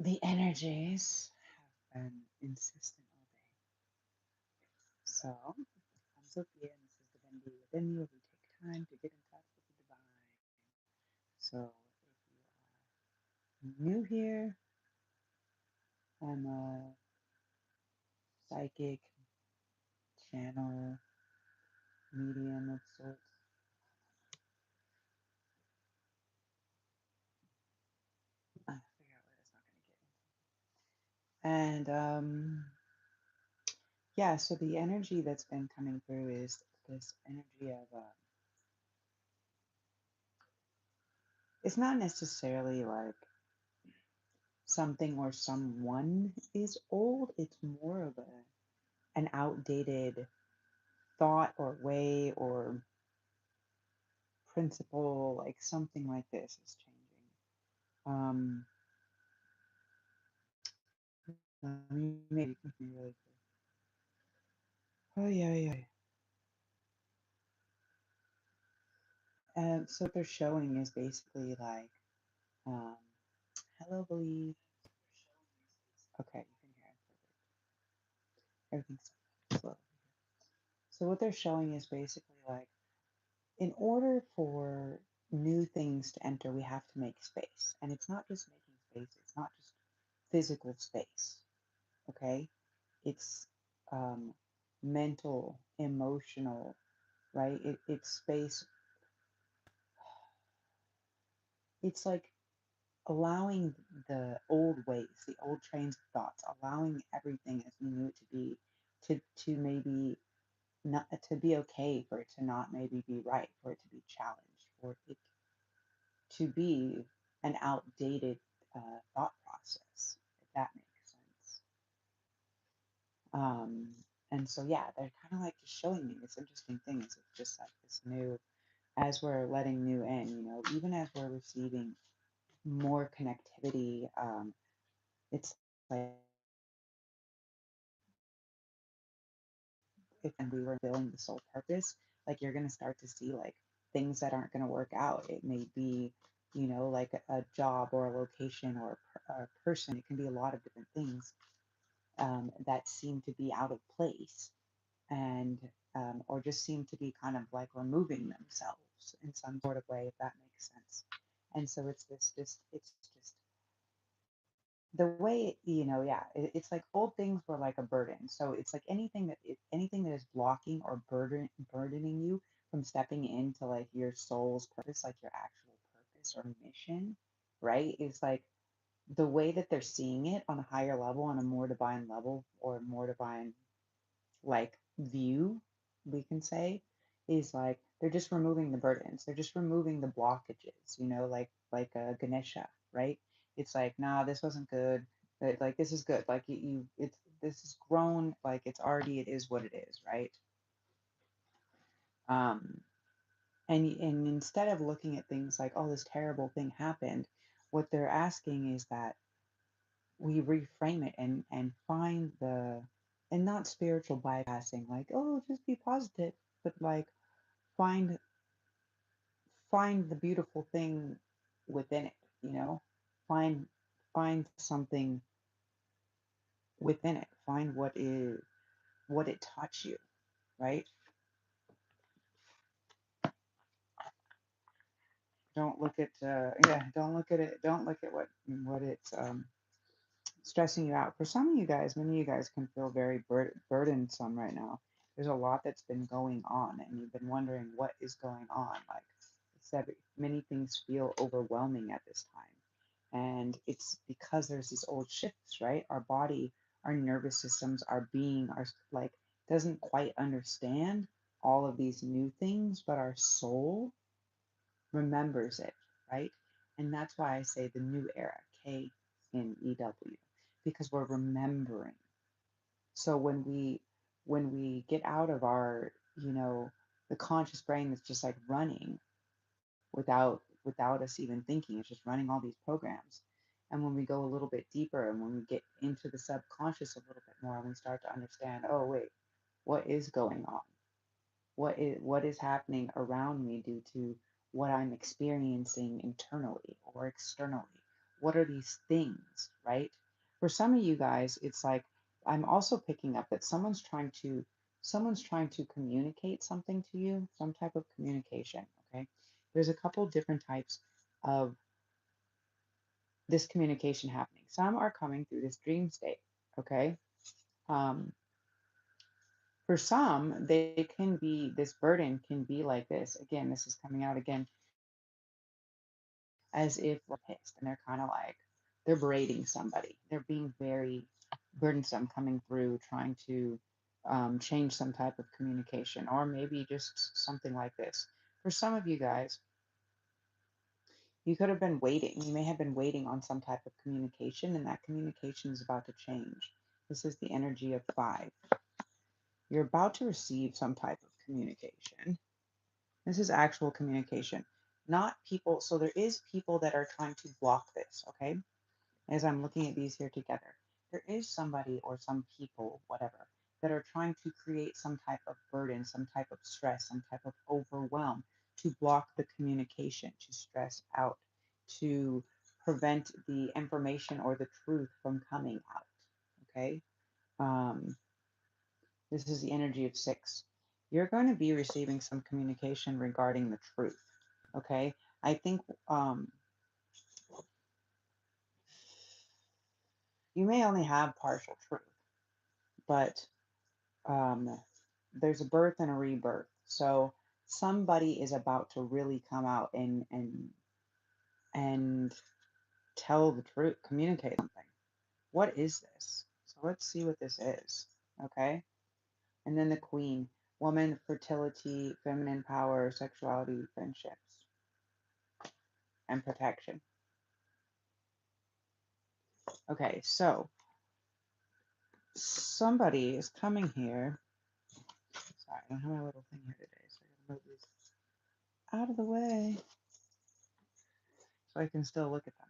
The energies have been insistent all day. So, I'm Sophia, and this is Divinity Within You, where we take time to get in touch with the divine. So, if you are new here, I'm a psychic channel medium of sorts. Figure out where that's not going to get into. And yeah, so the energy that's been coming through is this energy of it's not necessarily like something or someone is old. It's more of an outdated thought or way or principle, like something like this is changing. Let me maybe with me really quick. Oh yeah, yeah. So what they're showing is basically like, um, hello, believe. Okay, you can hear it. Everything's slow. So what they're showing is basically like, in order for new things to enter, we have to make space, and it's not just making space. It's not just physical space. Okay, it's um, mental, emotional, right? It's space. It's like allowing the old ways, the old trains of thoughts, allowing everything as we knew it to be, to maybe not to be okay, for it to not maybe be right, for it to be challenged, for it to be an outdated thought process, if that makes sense. Um, and so, yeah, they're kind of like just showing me this interesting thing. Is it's just like this new, as we're letting new in, even as we're receiving more connectivity, it's like if and we were feeling the soul purpose, like you're going to start to see like things that aren't going to work out. It may be, like a job or a location or a person. It can be a lot of different things that seem to be out of place and or just seem to be kind of like removing themselves in some sort of way, if that makes sense. And so it's it's just the way, yeah, it's like old things were like a burden. So it's like anything that is blocking or burdening you from stepping into like your soul's purpose, like your actual purpose or mission, right? Is like the way that they're seeing it on a higher level, on a more divine level, or more divine like view, we can say, is like they're just removing the burdens, they're just removing the blockages, like Ganesha, right? It's like, nah, this wasn't good, but like this is good, like it's this is grown, like it's already, it is what it is, right? um and instead of looking at things like, oh, this terrible thing happened, what they're asking is that we reframe it and find the, and not spiritual bypassing, like, oh, just be positive, but like find find the beautiful thing within it, you know find find something within it, find what it taught you, right? Don't look at don't look at it, don't look at what it's stressing you out. For some of you guys, many of you guys can feel very burdensome right now. There's a lot that's been going on, and you've been wondering what is going on. Like I said, many things feel overwhelming at this time. And it's because there's these old shifts, right? Our body, our nervous systems, our being, our like doesn't quite understand all of these new things, but our soul remembers it, right? And that's why I say the new era, kNew, because we're remembering. So when we get out of our, the conscious brain that's just like running without us even thinking, it's just running all these programs. And when we go a little bit deeper and when we get into the subconscious a little bit more and we start to understand, oh wait, what is going on? What is happening around me due to what I'm experiencing internally or externally? what are these things, right? For some of you guys, it's like I'm also picking up that someone's trying to communicate something to you, some type of communication, okay? There's a couple different types of this communication happening. Some are coming through this dream state, okay? Um, for some, they can be, this burden can be like this. Again, this is coming out again as if they're pissed and they're kind of like, they're berating somebody. They're being very burdensome coming through, trying to change some type of communication, or maybe just something like this. For some of you guys, you could have been waiting. You may have been waiting on some type of communication, and that communication is about to change. This is the energy of 5. You're about to receive some type of communication. This is actual communication, not people. So there is people that are trying to block this, okay? As I'm looking at these here together, there is somebody or some people, whatever, that are trying to create some type of burden, some type of stress, some type of overwhelm to block the communication, to stress out, to prevent the information or the truth from coming out. Okay. Um, this is the energy of 6. You're going to be receiving some communication regarding the truth. Okay. I think you may only have partial truth, but um, there's a birth and a rebirth. So somebody is about to really come out and tell the truth, communicate something. What is this? So let's see what this is. Okay. And then the queen, woman, fertility, feminine power, sexuality, friendships, and protection. Okay, so somebody is coming here. Sorry, I don't have my little thing here today, so I'm gonna move these out of the way so I can still look at them.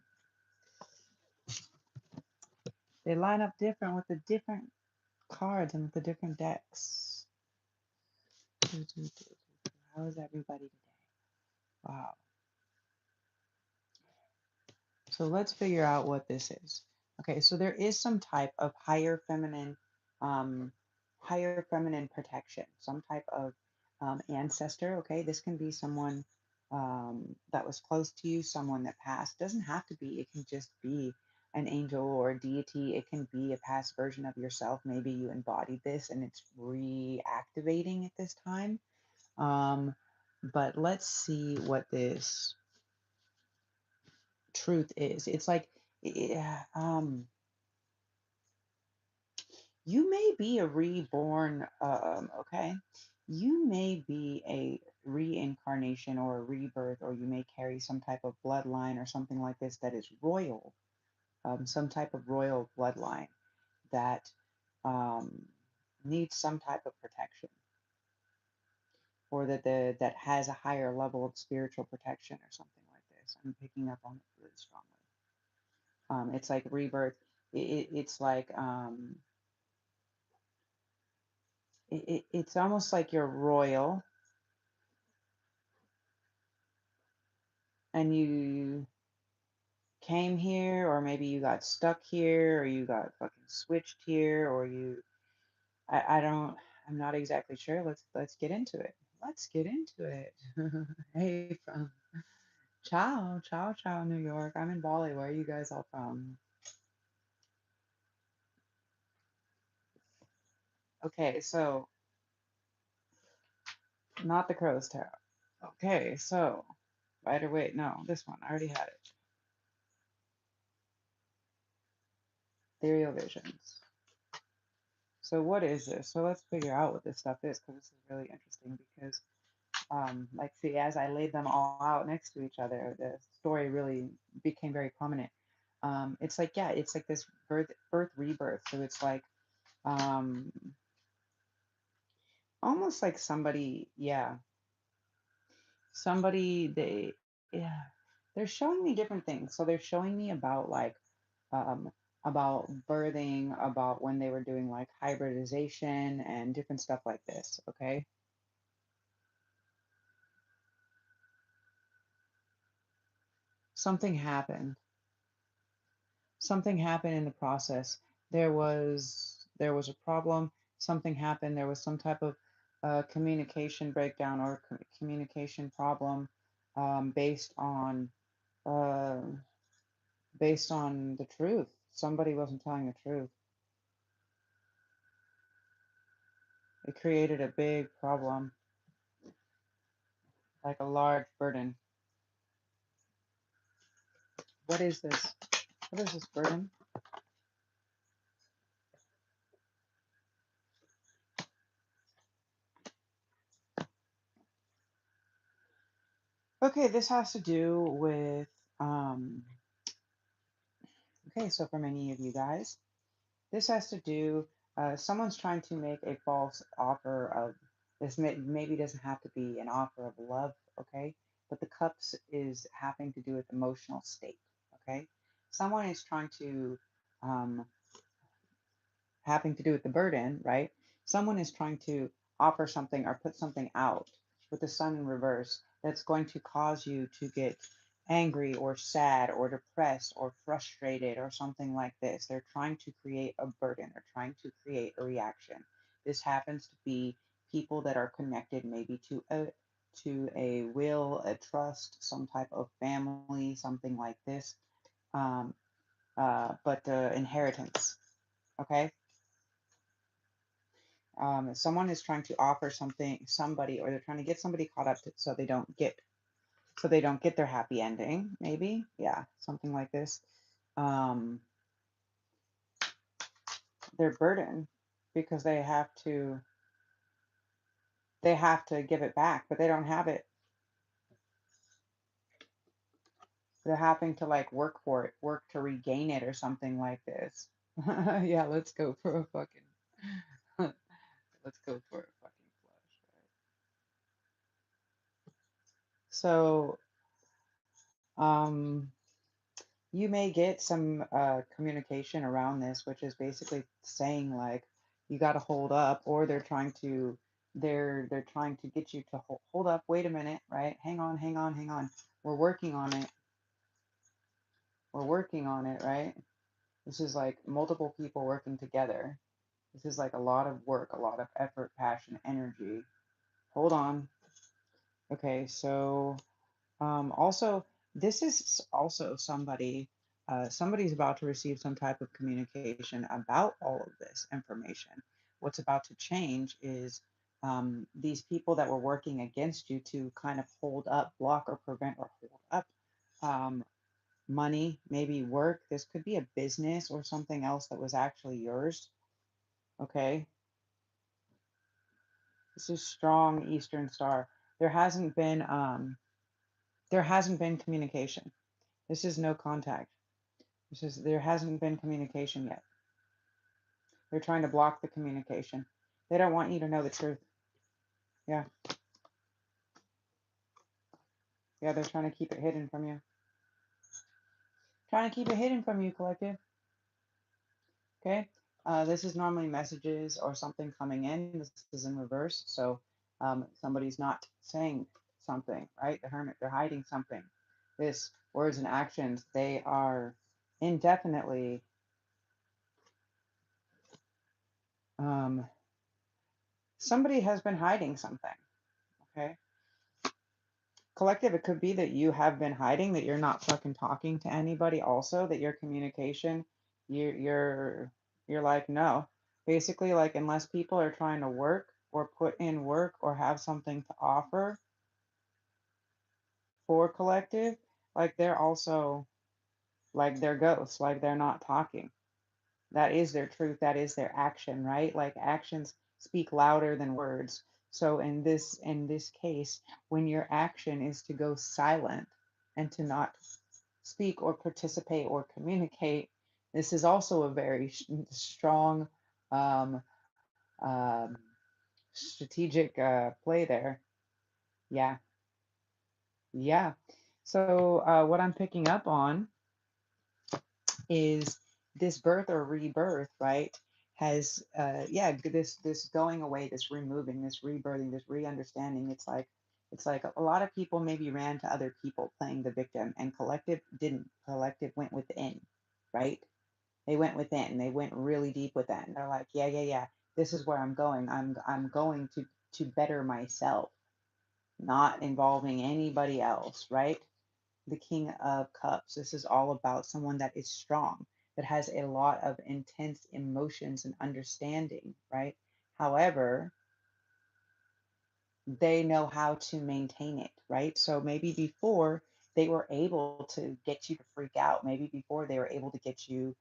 They line up different with the different cards and with the different decks. How is everybody today? Wow. So let's figure out what this is. Okay, so there is some type of um, higher feminine protection, some type of ancestor. Okay, this can be someone that was close to you, someone that passed. Doesn't have to be. It can just be an angel or a deity. It can be a past version of yourself. Maybe you embodied this and it's reactivating at this time. But let's see what this truth is. It's like, yeah, you may be a reborn, okay? You may be a reincarnation or a rebirth, or you may carry some type of bloodline or something like this that is royal, some type of royal bloodline that um, needs some type of protection, or that has a higher level of spiritual protection or something like this. I'm picking up on it really strongly. It's like rebirth. It's like it's almost like you're royal and you came here, or maybe you got stuck here, or you got fucking switched here, or I don't, I'm not exactly sure. Let's get into it. Let's get into it. Hey, from ciao, ciao, ciao, New York. I'm in Bali. Where are you guys all from? Okay, so not the Crow's Tarot. Okay, so Rider Waite, no, this one. I already had it. Ethereal Visions. So what is this? So let's figure out what this stuff is, because this is really interesting. Because, like, see, as I laid them all out next to each other, the story really became very prominent. It's like, yeah, it's like this birth, rebirth. So it's like, um, almost like somebody, yeah, somebody yeah, they're showing me different things. So they're showing me um, about birthing, about when they were doing like hybridization and different stuff like this. Okay. Something happened. something happened in the process. There was a problem. Something happened. There was some type of communication breakdown or communication problem um, based on uh, based on the truth. Somebody wasn't telling the truth. It created a big problem, like a large burden. What is this? What is this burden? Okay, this has to do with okay, so for many of you guys, this has to do, someone's trying to make a false offer of this, maybe doesn't have to be an offer of love, okay? But the cups is having to do with emotional state, okay? Someone is trying to, um, having to do with the burden, right? Someone is trying to offer something or put something out with the sun in reverse that's going to cause you to get angry or sad or depressed or frustrated or something like this. They're trying to create a burden, they're trying to create a reaction. This happens to be people that are connected maybe to a will, a trust, some type of family, something like this. Um, but inheritance, okay? Someone is trying to offer somebody, or they're trying to get somebody caught up so they don't get their happy ending, maybe. Yeah, something like this. Um, they're burdened because they have to give it back, but they don't have it. They're having to like work for it, work to regain it or something like this. Yeah, let's go for a fucking let's go for a fucking flush, right? So, um you may get some communication around this, which is basically saying like you got to hold up, or they're trying to get you to hold up. Wait a minute, right? Hang on, hang on, hang on. We're working on it. We're working on it, right? This is like multiple people working together. This is like a lot of work, a lot of effort, passion, energy. Hold on. Okay, so also, this is also somebody's about to receive some type of communication about all of this information. What's about to change is these people that were working against you to kind of hold up, block, or prevent, or hold up um, money, maybe work. This could be a business or something else that was actually yours. Okay, this is strong Eastern Star. There hasn't been there hasn't been communication. This is no contact. It's just there hasn't been communication yet. They're trying to block the communication. They don't want you to know the truth. Yeah, yeah, they're trying to keep it hidden from you. Trying to keep it hidden from you, collective. Okay. This is normally messages or something coming in. This is in reverse. So somebody's not saying something, right? The hermit, they're hiding something. This words and actions, they are indefinitely um, somebody has been hiding something. Okay. Collective, it could be that you have been hiding, that you're not fucking talking to anybody, also that your communication, you you're like, no, basically, like, unless people are trying to work or put in work or have something to offer for collective, like, they're also like, they're ghosts, like, they're not talking. That is their truth, that is their action, right? Like, actions speak louder than words. So in this case, when your action is to go silent and to not speak or participate or communicate, this is also a very strong um, um, strategic play there. Yeah, yeah. So what I'm picking up on is this birth or rebirth, right? Has yeah, this going away, this removing, this rebirthing, this re-understanding. It's like a lot of people maybe ran to other people playing the victim, and collective didn't. Collective went within, right? They went within. They went really deep within. They're like, yeah, yeah, yeah. This is where I'm going. I'm going to better myself, not involving anybody else, right? The King of Cups. This is all about someone that is strong, that has a lot of intense emotions and understanding, right? However, they know how to maintain it, right? So maybe before they were able to get you to freak out, maybe before they were able to get you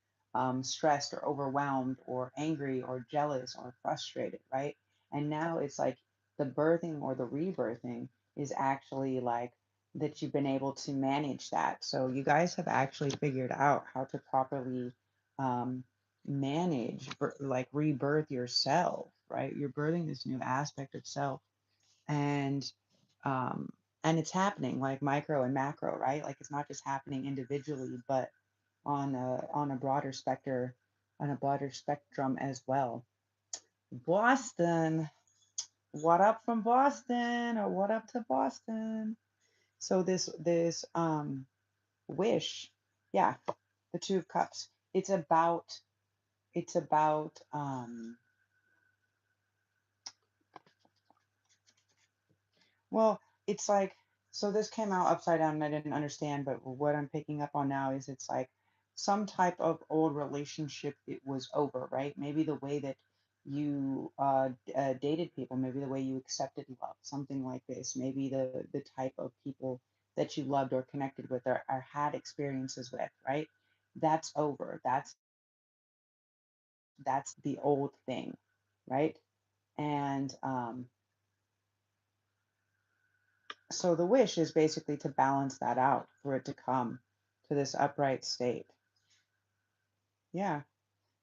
stressed or overwhelmed or angry or jealous or frustrated, right? And now it's like the birthing or the rebirthing is actually like that you've been able to manage that. So you guys have actually figured out how to properly um, manage, like rebirth yourself, right? You're birthing this new aspect of self and um and it's happening like micro and macro, right? Like it's not just happening individually but on a broader spectrum, on a broader spectrum as well. Boston, what up from Boston, or what up to Boston? So this wish, yeah, the Two of Cups, it's about well, it's like, so this came out upside down and I didn't understand, but what I'm picking up on now is it's like some type of old relationship it was over, right? Maybe the way that you dated people, maybe the way you accepted love, something like this. Maybe the type of people that you loved or connected with or had experiences with, right? That's over. That's the old thing, right? And so the wish is basically to balance that out for it to come to this upright state. Yeah,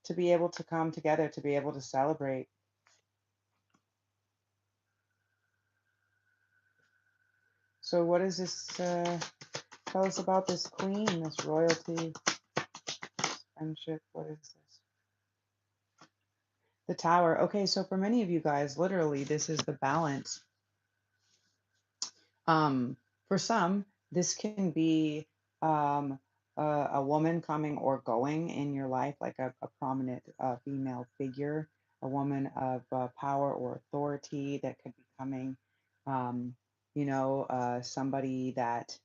to be able to come together, to be able to celebrate. So, what does this tell us about this queen, this royalty, this friendship? What is this? The tower. Okay, so for many of you guys, literally, this is the balance. For some, this can be a woman coming or going in your life, like a prominent female figure, a woman of power or authority that could be coming, um, somebody that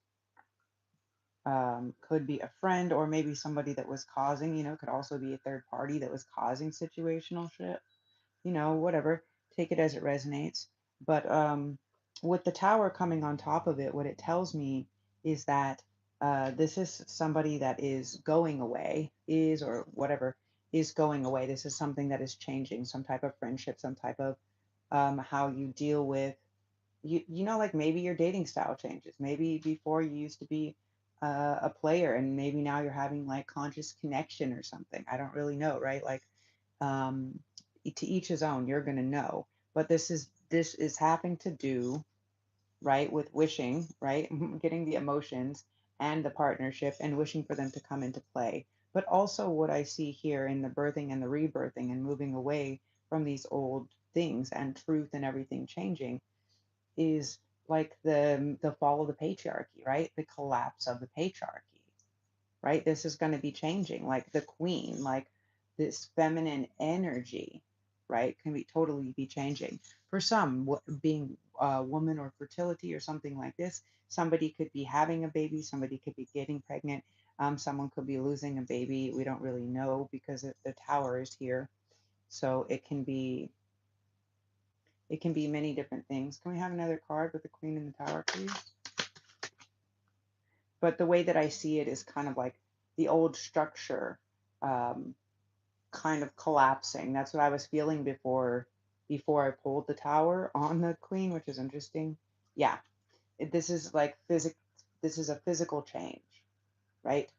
could be a friend or maybe somebody that was causing, could also be a third party that was causing situational shit, whatever. Take it as it resonates. But with the tower coming on top of it, what it tells me is that this is somebody that is going away, is or whatever is going away. This is something that is changing, some type of friendship, some type of how you deal with like maybe your dating style changes. Maybe before you used to be a player, and maybe now you're having like conscious connection or something. I don't really know, right? Like um, to each his own. You're going to know, but this is having to do, right, with wishing, right, getting the emotions and the partnership and wishing for them to come into play. But also what I see here in the birthing and the rebirthing and moving away from these old things and truth and everything changing is like the fall of the patriarchy, right? The collapse of the patriarchy, right? This is going to be changing, like the queen, like this feminine energy, right? Can be totally be changing. For some, being a woman or fertility or something like this, somebody could be having a baby, somebody could be getting pregnant, someone could be losing a baby. We don't really know because the tower is here, so it can be many different things. Can we have another card with the queen in the tower, please? But the way that I see it is kind of like the old structure um, kind of collapsing. That's what I was feeling before I pulled the tower on the queen, which is interesting. Yeah, this is like this is a physical change, right?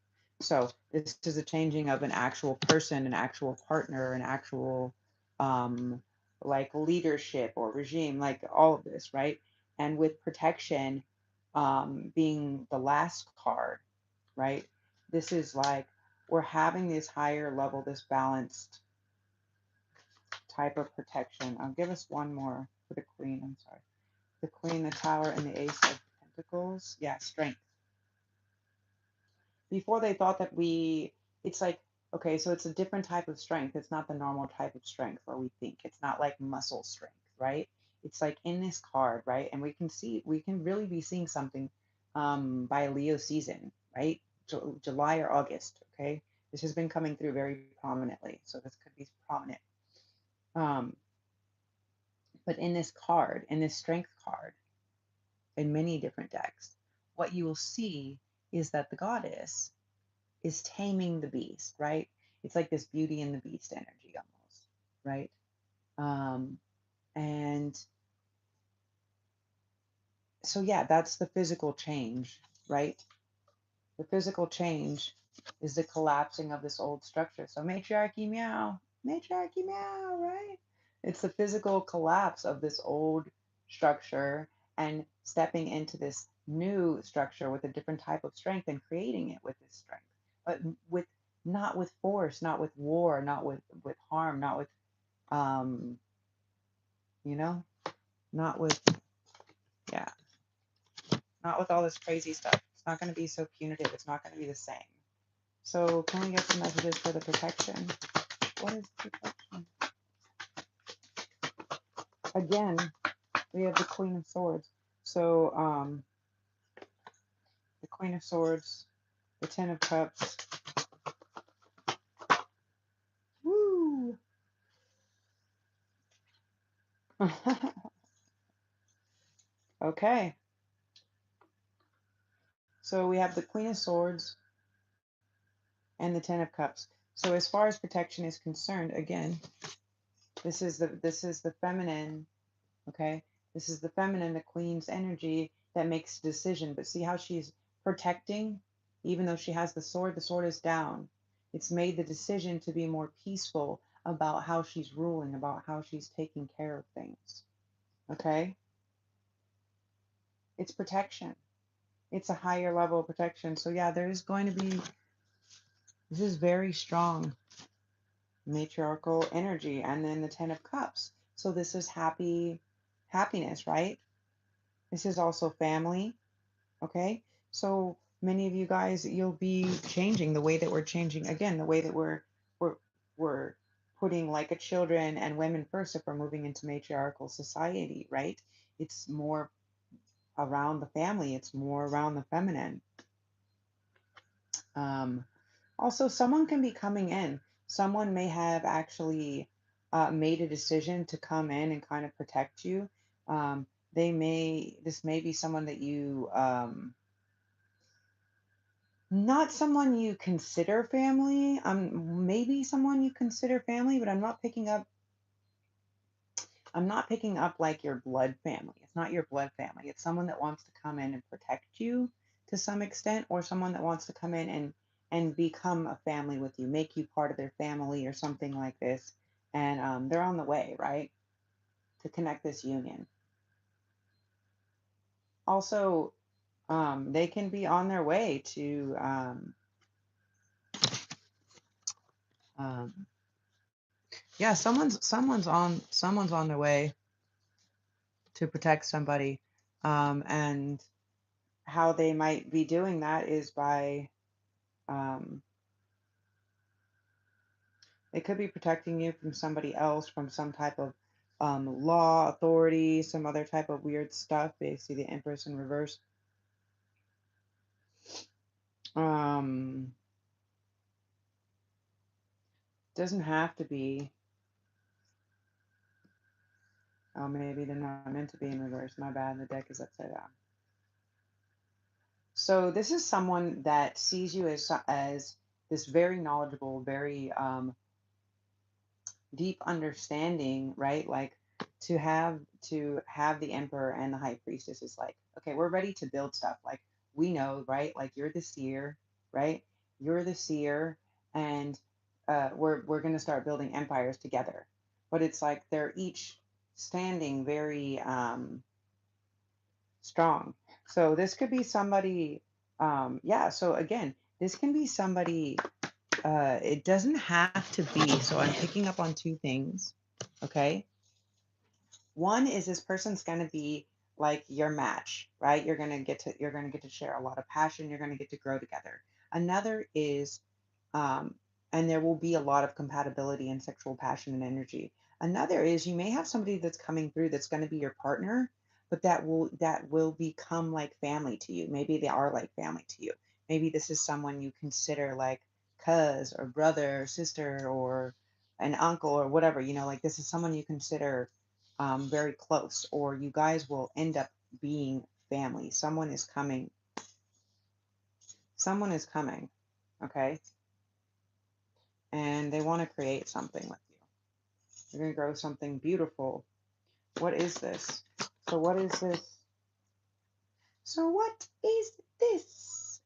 So this is a changing of an actual person, an actual partner, an actual um, like leadership or regime, like all of this, right? And with protection being the last card, right? This is like we're having this higher level, this balanced type of protection. I'll give us one more for the queen. I'm sorry. The queen, the tower, and the ace of pentacles. Yeah, strength. Before they thought that it's like Okay, so it's a different type of strength. It's not the normal type of strength where we think. It's not like muscle strength, right? It's like in this card, right? And we can really be seeing something by Leo season, right? July or August, okay? This has been coming through very prominently. So this could be prominent. Um, but in this card, in this strength card, in many different decks, what you will see is that the goddess is taming the beast, right? It's like this Beauty and the Beast energy almost, right? Um, and so, yeah, that's the physical change, right? The physical change is the collapsing of this old structure. So, matriarchy meow, right? It's the physical collapse of this old structure and stepping into this new structure with a different type of strength and creating it with this strength, but with not with force, not with war, not with harm, not with um, you know, not with yeah, not with all this crazy stuff. It's not going to be so punitive. It's not going to be the same. So can we get some messages for the protection? What is protection? Again, we have the Queen of Swords. So the Queen of Swords, the Ten of Cups. Woo! Okay. So we have the Queen of Swords and the Ten of Cups. So as far as protection is concerned, again, this is the feminine, okay? This is the feminine, the queen's energy that makes a decision. But see how she's protecting, even though she has the sword is down. It's made the decision to be more peaceful about how she's ruling, about how she's taking care of things. Okay? It's protection. It's a higher level of protection. So yeah, there is going to be, this is very strong matriarchal energy. And then the Ten of Cups. So this is happiness, right? This is also family. Okay. So many of you guys, you'll be changing the way that we're changing again, the way that we're we're putting like a children and women first if we're moving into matriarchal society, right? It's more around the family, it's more around the feminine. Um, Also, someone can be coming in. Someone may have actually made a decision to come in and kind of protect you. This may be someone that you, not someone you consider family. Maybe someone you consider family, but I'm not picking up like your blood family. It's not your blood family. It's someone that wants to come in and protect you to some extent, or someone that wants to come in and become a family with you, make you part of their family or something like this. And they're on the way, right, to connect this union. Also, they can be on their way to um, yeah, someone's on their way to protect somebody, and how they might be doing that is by um, they could be protecting you from somebody else, from some type of law, authority, some other type of weird stuff. They see the Empress in reverse. Um, doesn't have to be. Oh, maybe they're not meant to be in reverse. My bad. The deck is upside down. So this is someone that sees you as this very knowledgeable, very deep understanding, right? Like to have the emperor and the high priestess is like, okay, we're ready to build stuff. Like we know, right? Like you're the seer, right? You're the seer, and we're gonna start building empires together. But it's like they're each standing very strong. So this could be somebody, yeah. So again, this can be somebody. It doesn't have to be. So I'm picking up on two things. Okay. One is this person's going to be like your match, right? You're going to get to share a lot of passion. You're going to get to grow together. Another is and there will be a lot of compatibility in sexual passion and energy. Another is you may have somebody that's coming through that's going to be your partner, but that will become like family to you. Maybe they are like family to you. Maybe this is someone you consider like cuz or brother or sister or an uncle or whatever. Like this is someone you consider very close, or you guys will end up being family. Someone is coming. Someone is coming. Okay, and they want to create something with you. You're going to grow something beautiful. What is this? So what is this? So what is this?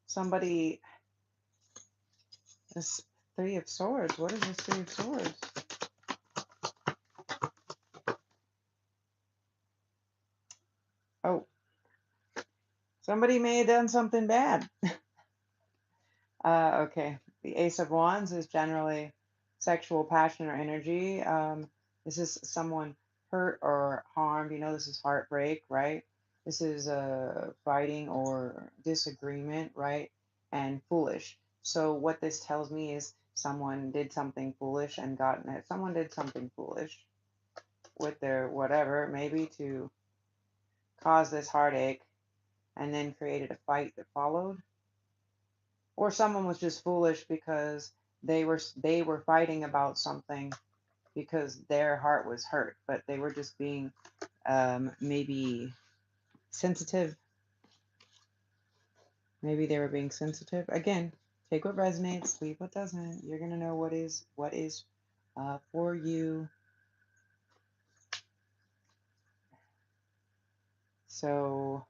Somebody, this Three of Swords. What is this Three of Swords? Oh, somebody may have done something bad. Okay. The Ace of Wands is generally sexual passion or energy. This is someone hurt or harmed. This is heartbreak, right? This is fighting or disagreement, right? And foolish. So what this tells me is someone did something foolish and gotten it. Someone did something foolish with their whatever, maybe to cause this heartache, and then created a fight that followed. Or someone was just foolish because they were fighting about something because their heart was hurt, but they were just being maybe sensitive. Maybe they were being sensitive. Again, take what resonates, leave what doesn't. You're gonna know what is for you. So,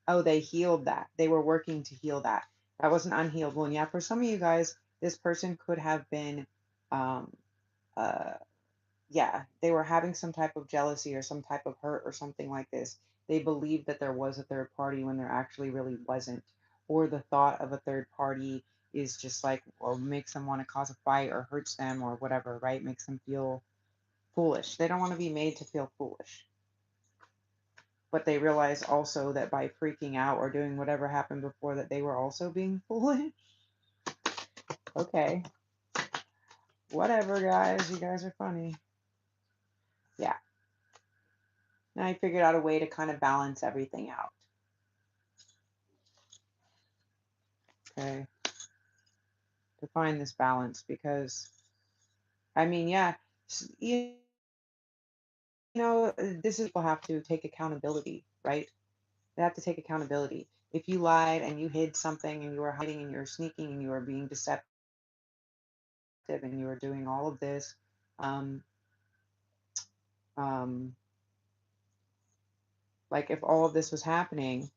oh, they healed that. They were working to heal that. That was an unhealed wound. Yeah, for some of you guys, this person could have been um, uh, yeah, they were having some type of jealousy or some type of hurt or something like this. They believed that there was a third party when there actually really wasn't. Or the thought of a third party is just like, or makes them want to cause a fight or hurts them or whatever, right? Makes them feel foolish. They don't want to be made to feel foolish. But they realize also that by freaking out or doing whatever happened before, that they were also being foolish. Okay. Whatever, guys. You guys are funny. Yeah. And I figured out a way to kind of balance everything out. Okay. To find this balance because, I mean, yeah, this is people have to take accountability, right? They have to take accountability. If you lied and you hid something and you were hiding and you were sneaking and you were being deceptive and you were doing all of this, um, um, like if all of this was happening,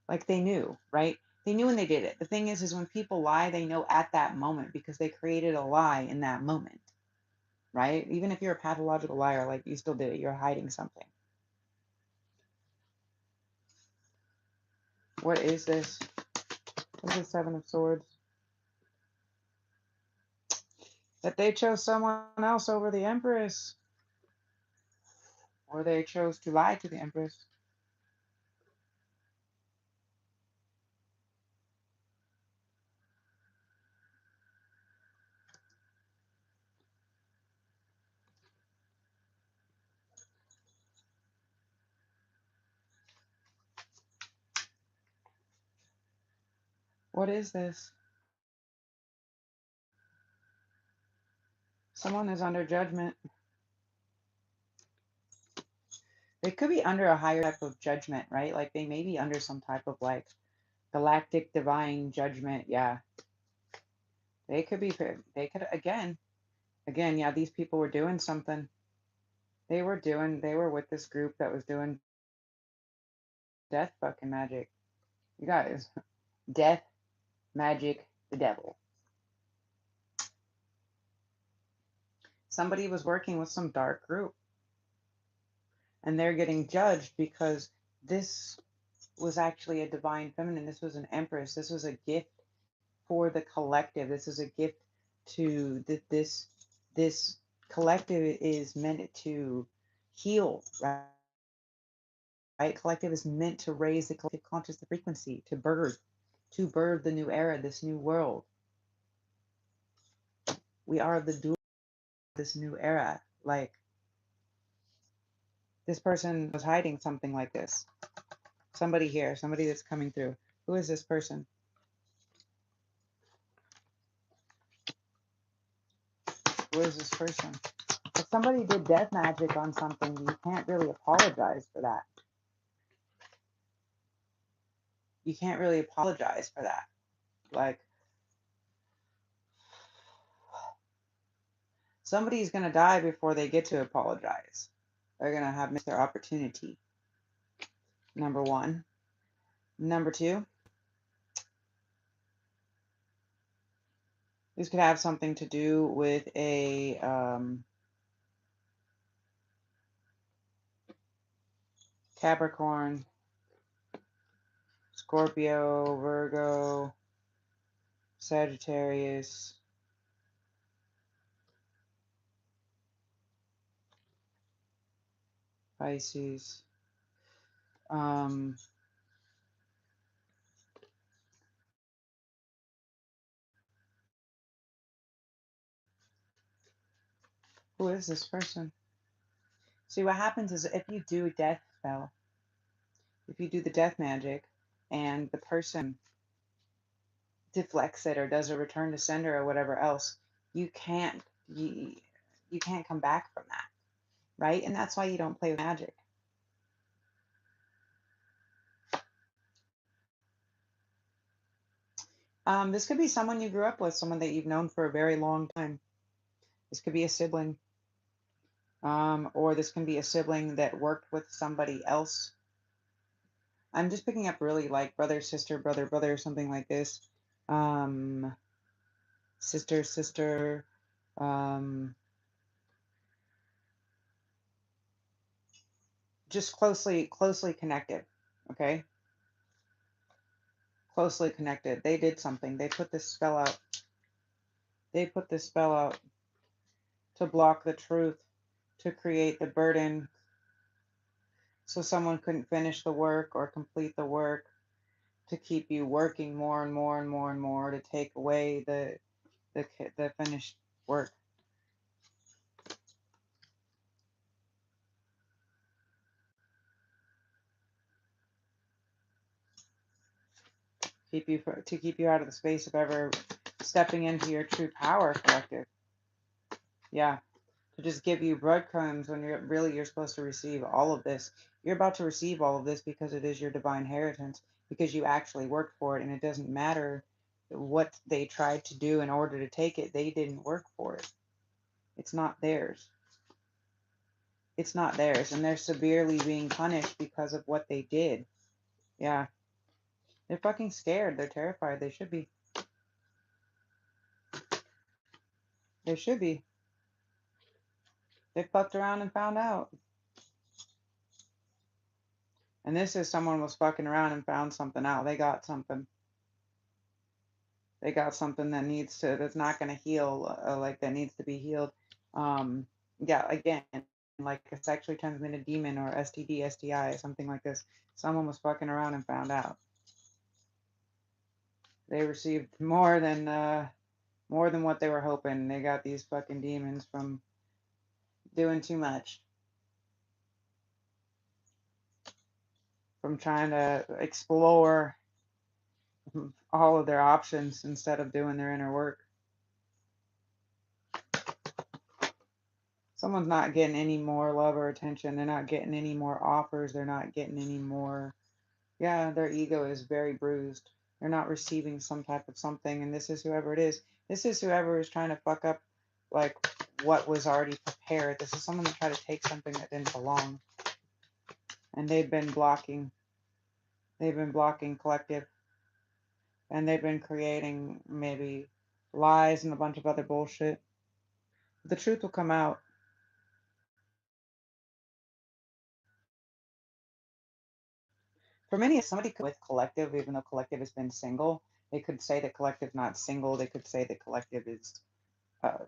like they knew, right? They knew when they did it. The thing is when people lie, they know at that moment because they created a lie in that moment, right? Even if you're a pathological liar, like you still did it, you're hiding something. What is this? What is the Seven of Swords? That they chose someone else over the Empress, or they chose to lie to the Empress. What is this? Someone is under judgment. They could be under a higher type of judgment, right? Like they may be under some type of like galactic divine judgment. Yeah. They could be, they could, again, yeah, these people were doing something. They were with this group that was doing death fucking magic. You guys, death, magic, the devil. Somebody was working with some dark group and they're getting judged because this was actually a divine feminine. This was an empress. This was a gift for the collective. This is a gift to this collective is meant to heal, right? right? Collective is meant to raise the collective conscious frequency, to birth the new era, this new world. We are the dual of this new era. Like, this person was hiding something like this. Somebody here, somebody that's coming through. Who is this person? Who is this person? If somebody did death magic on something, you can't really apologize for that. You can't really apologize for that. Like, somebody's going to die before they get to apologize. They're going to have missed their opportunity. Number one. Number two, this could have something to do with a Capricorn, Scorpio, Virgo, Sagittarius, Pisces. Who is this person? See, what happens is if you do a death spell, if you do the death magic, and the person deflects it or does a return to sender or whatever else, you can't you can't come back from that, right? And that's why you don't play with magic. This could be someone you grew up with, someone that you've known for a very long time. This could be a sibling, or this can be a sibling that worked with somebody else. I'm just picking up really like brother, sister, brother, brother, something like this. Sister, sister. Just closely connected. Okay, closely connected. They did something. They put this spell out. They put this spell out to block the truth, to create the burden, so someone couldn't finish the work or complete the work, to keep you working more and more and more and more, to take away the finished work. To keep you out of the space of ever stepping into your true power, collective. Yeah. To just give you breadcrumbs when you're supposed to receive all of this. You're about to receive all of this because it is your divine inheritance, because you actually worked for it, and it doesn't matter what they tried to do in order to take it. They didn't work for it. It's not theirs. It's not theirs, and they're severely being punished because of what they did. Yeah. They're fucking scared. They're terrified. They should be. They should be. They fucked around and found out. And this is someone was fucking around and found something out. They got something. They got something that's not going to heal, like that needs to be healed. Yeah, again, like a sexually transmitted demon or STD, STI, something like this. Someone was fucking around and found out. They received more than what they were hoping. They got these fucking demons from doing too much, from trying to explore all of their options instead of doing their inner work. Someone's not getting any more love or attention. They're not getting any more offers. They're not getting any more. Yeah, their ego is very bruised. They're not receiving some type of something. And this is whoever it is. This is whoever is trying to fuck up like what was already prepared. This is someone that tried to take something that didn't belong. And they've been blocking. They've been blocking collective. And they've been creating maybe lies and a bunch of other bullshit. The truth will come out. For many, if somebody with collective, even though collective has been single, they could say that collective's not single. They could say that collective is, uh,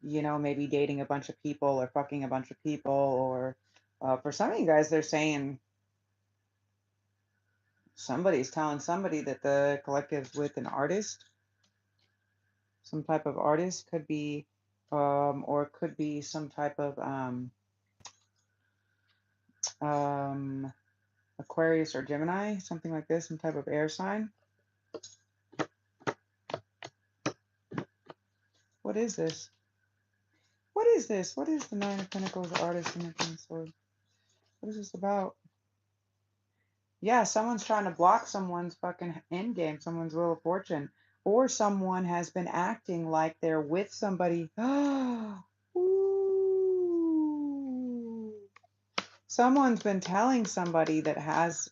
maybe dating a bunch of people or fucking a bunch of people, or For some of you guys, they're saying somebody's telling somebody that the collective's with an artist, some type of artist, could be, or it could be some type of um, Aquarius or Gemini, something like this, some type of air sign. What is this? What is this? What is the Nine of Pentacles, the artist, and the King of Swords? What is this about? Yeah, someone's trying to block someone's fucking end game, someone's Wheel of Fortune, or someone has been acting like they're with somebody. Ooh. Someone's been telling somebody that has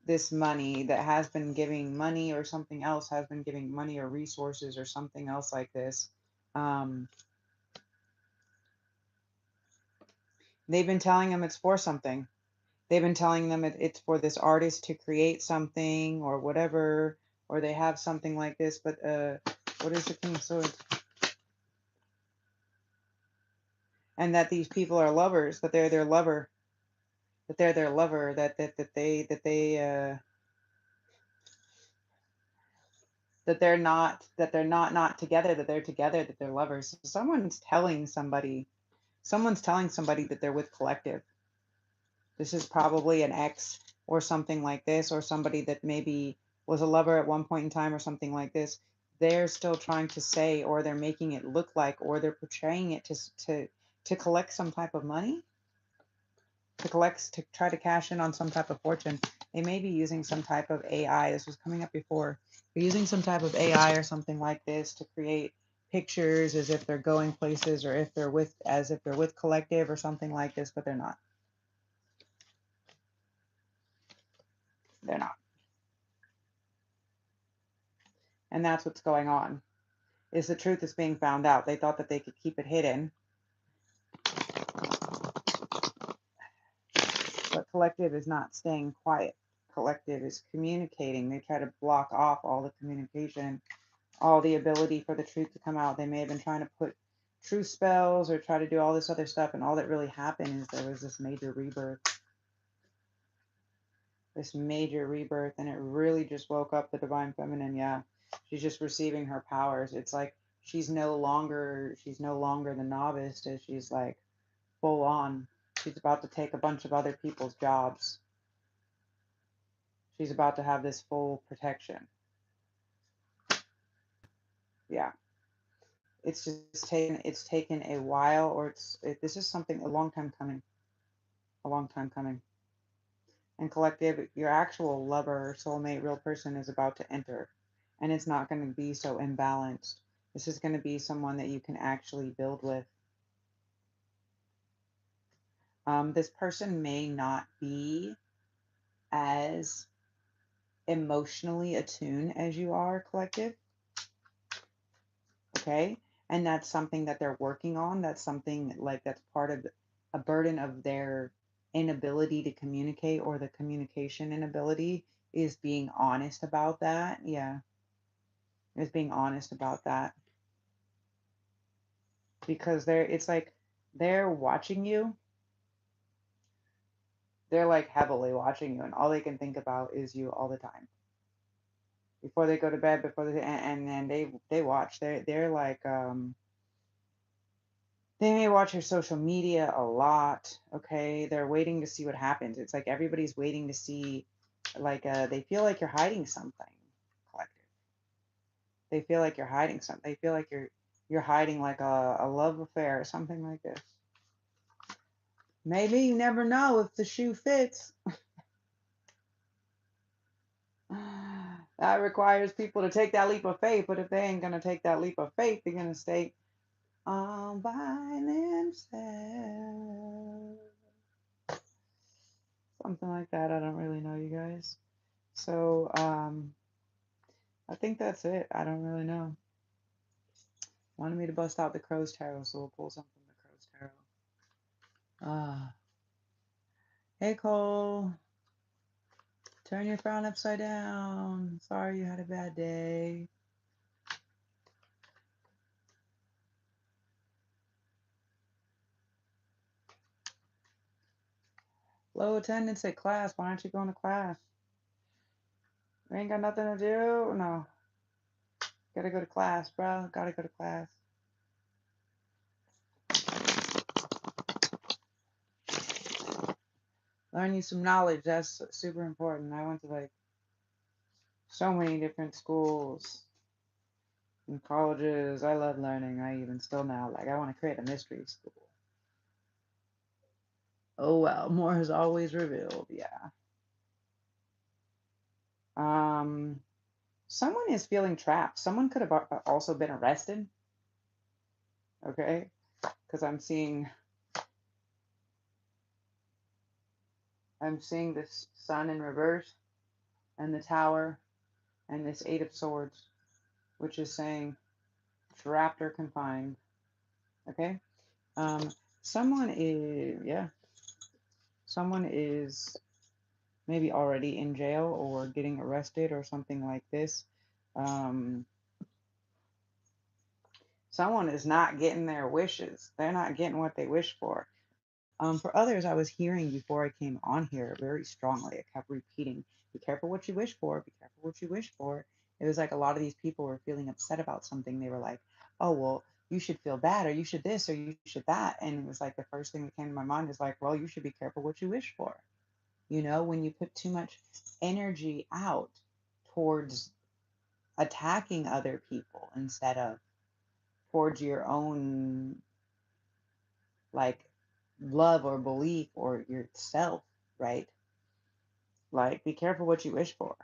this money, that has been giving money or something else, has been giving money or resources or something else like this. They've been telling them it's for something. They've been telling them it's for this artist to create something or whatever, or they have something like this. But what is the King of Swords? And that these people are lovers, that they're their lover, that they're their lover, that they're not together, that they're together, that they're lovers. So someone's telling somebody that they're with collective. This is probably an ex or something like this, or somebody that maybe was a lover at one point in time or something like this. They're still trying to say, or they're making it look like, or they're portraying it to collect some type of money, to try to cash in on some type of fortune. They may be using some type of AI. This was coming up before. They're using some type of AI or something like this to create pictures as if they're going places, or if they're with, as if they're with collective or something like this, but they're not. They're not. And that's what's going on. Is the truth is being found out. They thought that they could keep it hidden, but collective is not staying quiet. Collective is communicating. They try to block off all the communication, all the ability for the truth to come out. They may have been trying to put truth spells or try to do all this other stuff, and all that really happened is there was this major rebirth. And it really just woke up the divine feminine. Yeah, she's just receiving her powers. It's like she's no longer the novice, as she's like full on. She's about to take a bunch of other people's jobs. She's about to have this full protection. Yeah. It's just taken a while, or this is something a long time coming. A long time coming. And collective, your actual lover, soulmate, real person is about to enter. And it's not going to be so imbalanced. This is going to be someone that you can actually build with. This person may not be as emotionally attuned as you are, collective. Okay. And that's something that they're working on. That's something like that's part of a burden of their inability to communicate, or the communication inability, is being honest about that. Yeah. Is being honest about that. Because it's like they're watching you. They're like heavily watching you, and all they can think about is you all the time. Before they go to bed, and then they watch. They're like they may watch your social media a lot. Okay, they're waiting to see what happens. It's like everybody's waiting to see, like they feel like you're hiding something, collective. They feel like you're hiding something. They feel like you're hiding like a love affair or something like this. Maybe, you never know if the shoe fits. That requires people to take that leap of faith. But if they ain't gonna take that leap of faith, they're gonna stay all by themselves. Something like that. I don't really know, you guys. So I think that's it. I don't really know. Wanted me to bust out the Crow's Tarot, so we'll pull something from the Crow's Tarot. Hey Cole, turn your frown upside down. Sorry you had a bad day. Low attendance at class. Why aren't you going to class? You ain't got nothing to do? No. Gotta go to class, bro. Gotta go to class. Learn you some knowledge. That's super important. I went to like so many different schools and colleges. I love learning. I even still now, like, I want to create a mystery school. Oh well, more is always revealed. Yeah. Someone is feeling trapped. Someone could have also been arrested. Okay, because I'm seeing this sun in reverse and the tower and this Eight of Swords, which is saying trapped or confined. Okay. Someone is maybe already in jail or getting arrested or something like this. Someone is not getting their wishes. They're not getting what they wish for. For others, I was hearing before I came on here very strongly. I kept repeating, be careful what you wish for, be careful what you wish for. It was like a lot of these people were feeling upset about something. They were like, oh, well, you should feel bad, or you should this, or you should that. And it was like the first thing that came to my mind is like, well, you should be careful what you wish for. You know, when you put too much energy out towards attacking other people instead of towards your own, like, love or belief or yourself, right? Like, be careful what you wish for.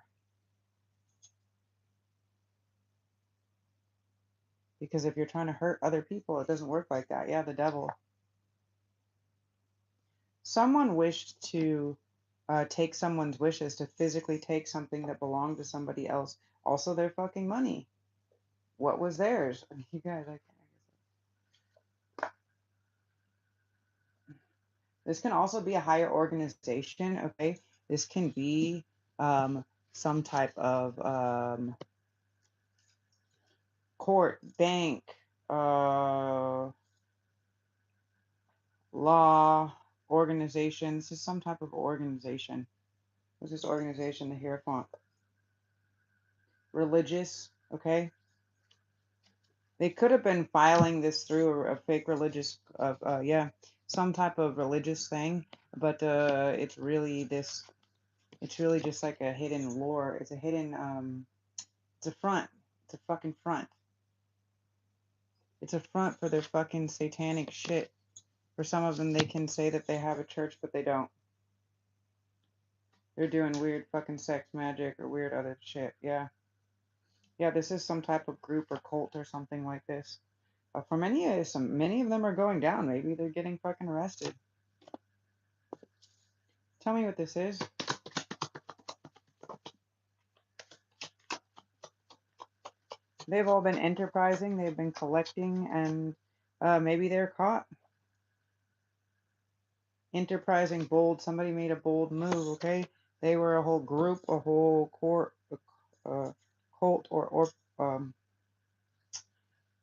Because if you're trying to hurt other people, it doesn't work like that. Yeah, the devil. Someone wished to take someone's wishes to physically take something that belonged to somebody else. Also, their fucking money. What was theirs? You guys, this can also be a higher organization, okay? This can be some type of court, bank, law, organization. This is some type of organization. What's this organization? The Hierophant. Religious, okay? They could have been filing this through a fake religious, some type of religious thing, but it's really this. It's really just like a hidden lore. It's a hidden. It's a front. It's a fucking front. It's a front for their fucking satanic shit. For some of them, they can say that they have a church, but they don't. They're doing weird fucking sex magic or weird other shit. Yeah. Yeah, this is some type of group or cult or something like this. For many of them are going down. Maybe they're getting fucking arrested. Tell me what this is. They've all been enterprising. They've been collecting, and maybe they're caught. Enterprising, bold. Somebody made a bold move. Okay, they were a whole group, a whole cult, or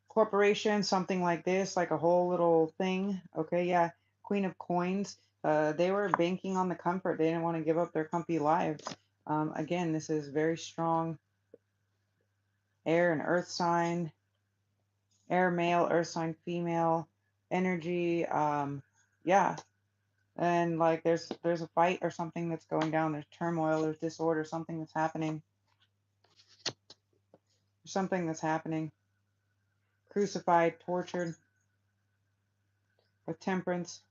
corporation, something like this, like a whole little thing. Okay, yeah. Queen of Coins. They were banking on the comfort. They didn't want to give up their comfy lives. Again, this is very strong air and earth sign, air male, earth sign female energy. Yeah. And like there's a fight or something that's going down. There's turmoil, there's disorder, something that's happening. There's something that's happening. Crucified, tortured, with temperance.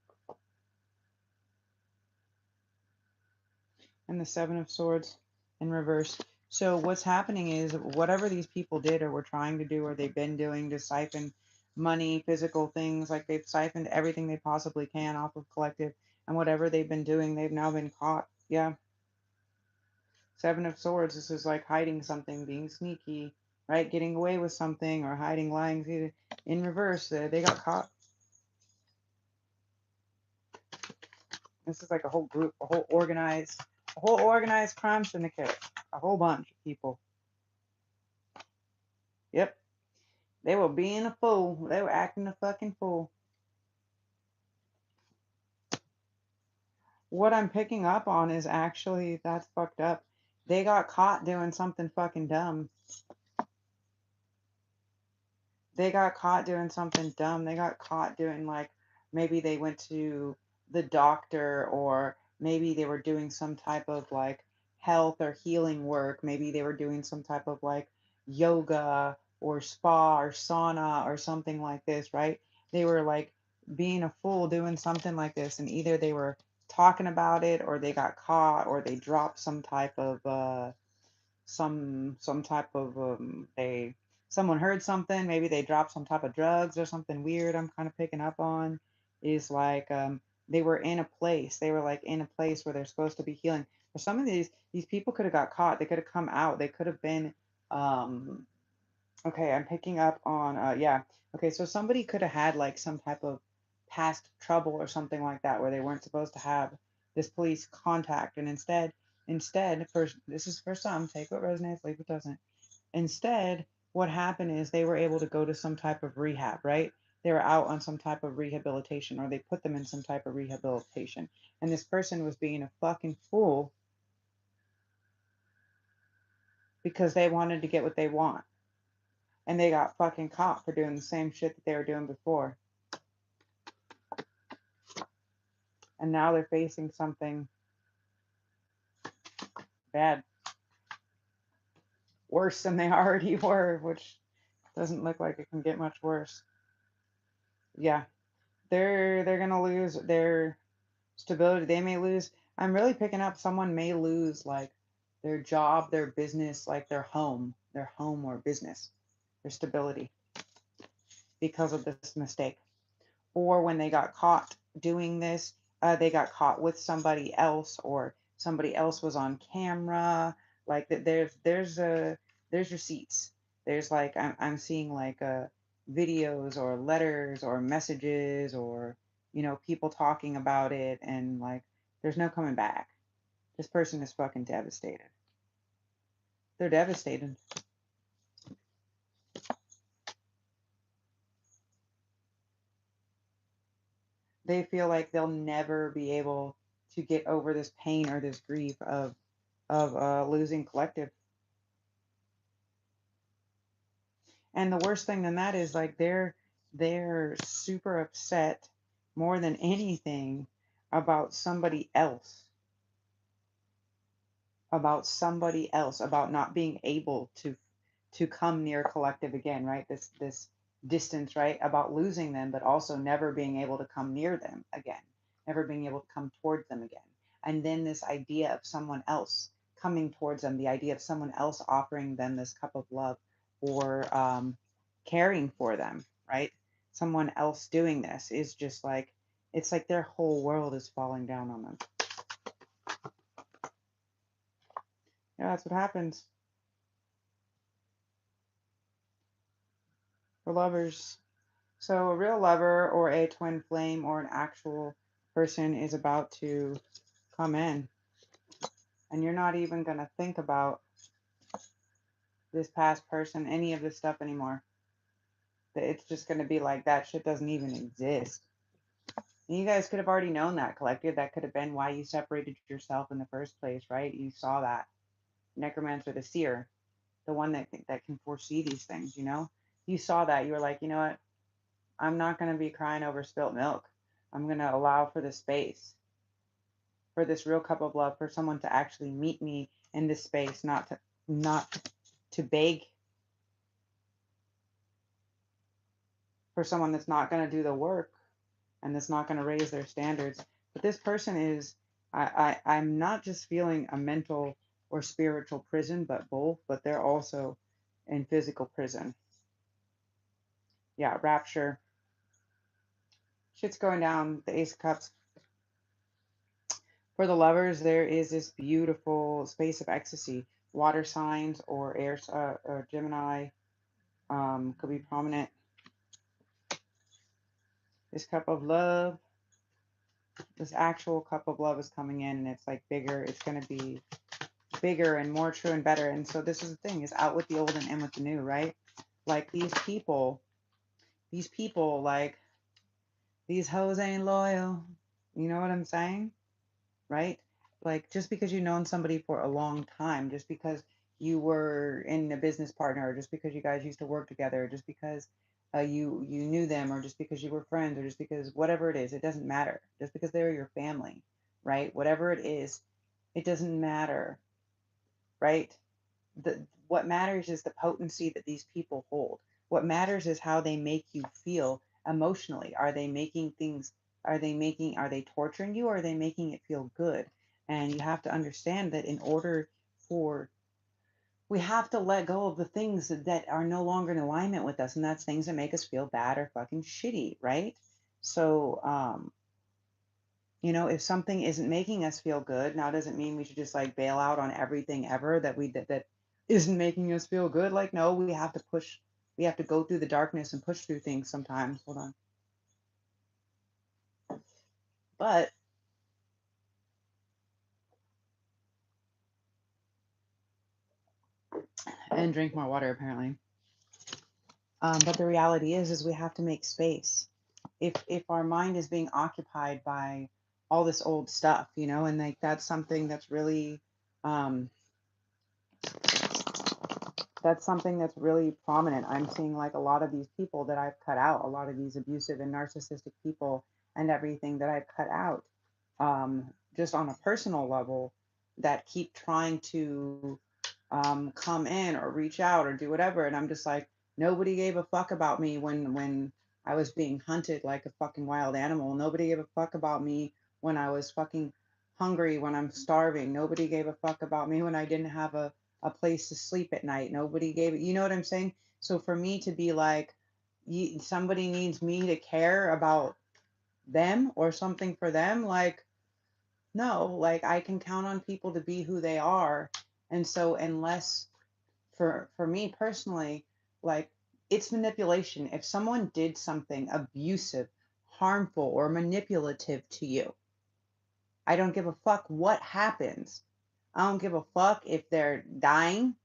And the Seven of Swords in reverse. So what's happening is whatever these people did or were trying to do or they've been doing to siphon money, physical things, like they've siphoned everything they possibly can off of collective, and whatever they've been doing, they've now been caught. Yeah. Seven of Swords, this is like hiding something, being sneaky, right? Getting away with something or hiding, lying. In reverse, they got caught. This is like a whole group, a whole organized crime syndicate, a whole bunch of people. Yep. They were being a fool. They were acting a fucking fool. what I'm picking up on is actually that's fucked up. They got caught doing something fucking dumb. They got caught doing something dumb. They got caught doing like maybe they went to the doctor, or maybe they were doing some type of like health or healing work. Maybe they were doing some type of like yoga or spa or sauna or something like this, right? They were like being a fool doing something like this, and either they were talking about it, or they got caught, or they dropped some type of some type of they someone heard something, maybe they dropped some type of drugs or something weird. I'm kind of picking up on is like they were in a place, they were like in a place where they're supposed to be healing. For some of these people could have got caught, they could have come out, they could have been um okay, I'm picking up on yeah, okay, so somebody could have had like some type of past trouble or something like that where they weren't supposed to have this police contact, and instead for this is for some, take what resonates, leave what doesn't. Instead, what happened is they were able to go to some type of rehab, right? They were out on some type of rehabilitation, or they put them in some type of rehabilitation, and this person was being a fucking fool because they wanted to get what they want, and they got fucking caught for doing the same shit that they were doing before. And now they're facing something bad, worse than they already were, which doesn't look like it can get much worse. Yeah, they're gonna lose their stability. They may lose. I'm really picking up someone may lose like their job, their business, like their home or business, their stability because of this mistake. Or when they got caught doing this, they got caught with somebody else, or somebody else was on camera. Like there's receipts. There's like I'm seeing like videos or letters or messages, or people talking about it, and like there's no coming back. This person is fucking devastated. They're devastated. They feel like they'll never be able to get over this pain or this grief of losing collective. And the worst thing than that is like they're super upset more than anything about somebody else, about not being able to come near collective again, right? This distance, right? About losing them, but also never being able to come near them again, never being able to come towards them again. And then this idea of someone else coming towards them, the idea of someone else offering them this cup of love, or caring for them, right? Someone else doing this is just like, it's like their whole world is falling down on them. Yeah, that's what happens for lovers. So a real lover or a twin flame or an actual person is about to come in, and you're not even going to think about this past person, any of this stuff anymore. It's just going to be like that shit doesn't even exist. And you guys could have already known that, collective. That could have been why you separated yourself in the first place, right? You saw that. Necromancer, the seer, the one that can foresee these things, You saw that. You were like, you know what? I'm not going to be crying over spilt milk. I'm going to allow for the space, for this real cup of love, for someone to actually meet me in this space, not to beg, for someone that's not going to do the work and that's not going to raise their standards. But this person is, I'm not just feeling a mental or spiritual prison, but both, but they're also in physical prison. Yeah, rapture. Shit's going down. The Ace of Cups. For the lovers, there is this beautiful space of ecstasy. Water signs or air, or Gemini could be prominent. This cup of love, this actual cup of love is coming in, and it's like bigger. It's going to be bigger and more true and better. And so this is the thing, is out with the old and in with the new, right? Like these people, like these hoes ain't loyal. You know what I'm saying? right? Like just because you've known somebody for a long time, just because you were in a business partner, or just because you guys used to work together, or just because you knew them, or just because you were friends, or just because whatever it is, it doesn't matter. Just because they're your family, right? Whatever it is, it doesn't matter, right? What matters is the potency that these people hold. What matters is how they make you feel emotionally. Are they torturing you, or are they making it feel good? And you have to understand that in order for we have to let go of the things that are no longer in alignment with us, and that's things that make us feel bad or fucking shitty, right? So if something isn't making us feel good, now doesn't mean we should just like bail out on everything ever that isn't making us feel good. Like, no, we have to go through the darkness and push through things sometimes. Hold on. But and drink more water apparently. But the reality is we have to make space. If our mind is being occupied by all this old stuff, and like um that's something that's really prominent. I'm seeing like a lot of these people that I've cut out, a lot of these abusive and narcissistic people and everything that I've cut out, just on a personal level, that keep trying to come in or reach out or do whatever. And I'm just like, nobody gave a fuck about me when I was being hunted like a fucking wild animal. Nobody gave a fuck about me when I was fucking hungry, when I'm starving. Nobody gave a fuck about me when I didn't have a place to sleep at night. Nobody gave it. You know what I'm saying? So for me to be like, somebody needs me to care about them or something for them, like, no, like I can count on people to be who they are. And so unless for me personally, like, it's manipulation. If someone did something abusive, harmful, or manipulative to you, I don't give a fuck what happens. I don't give a fuck if they're dying.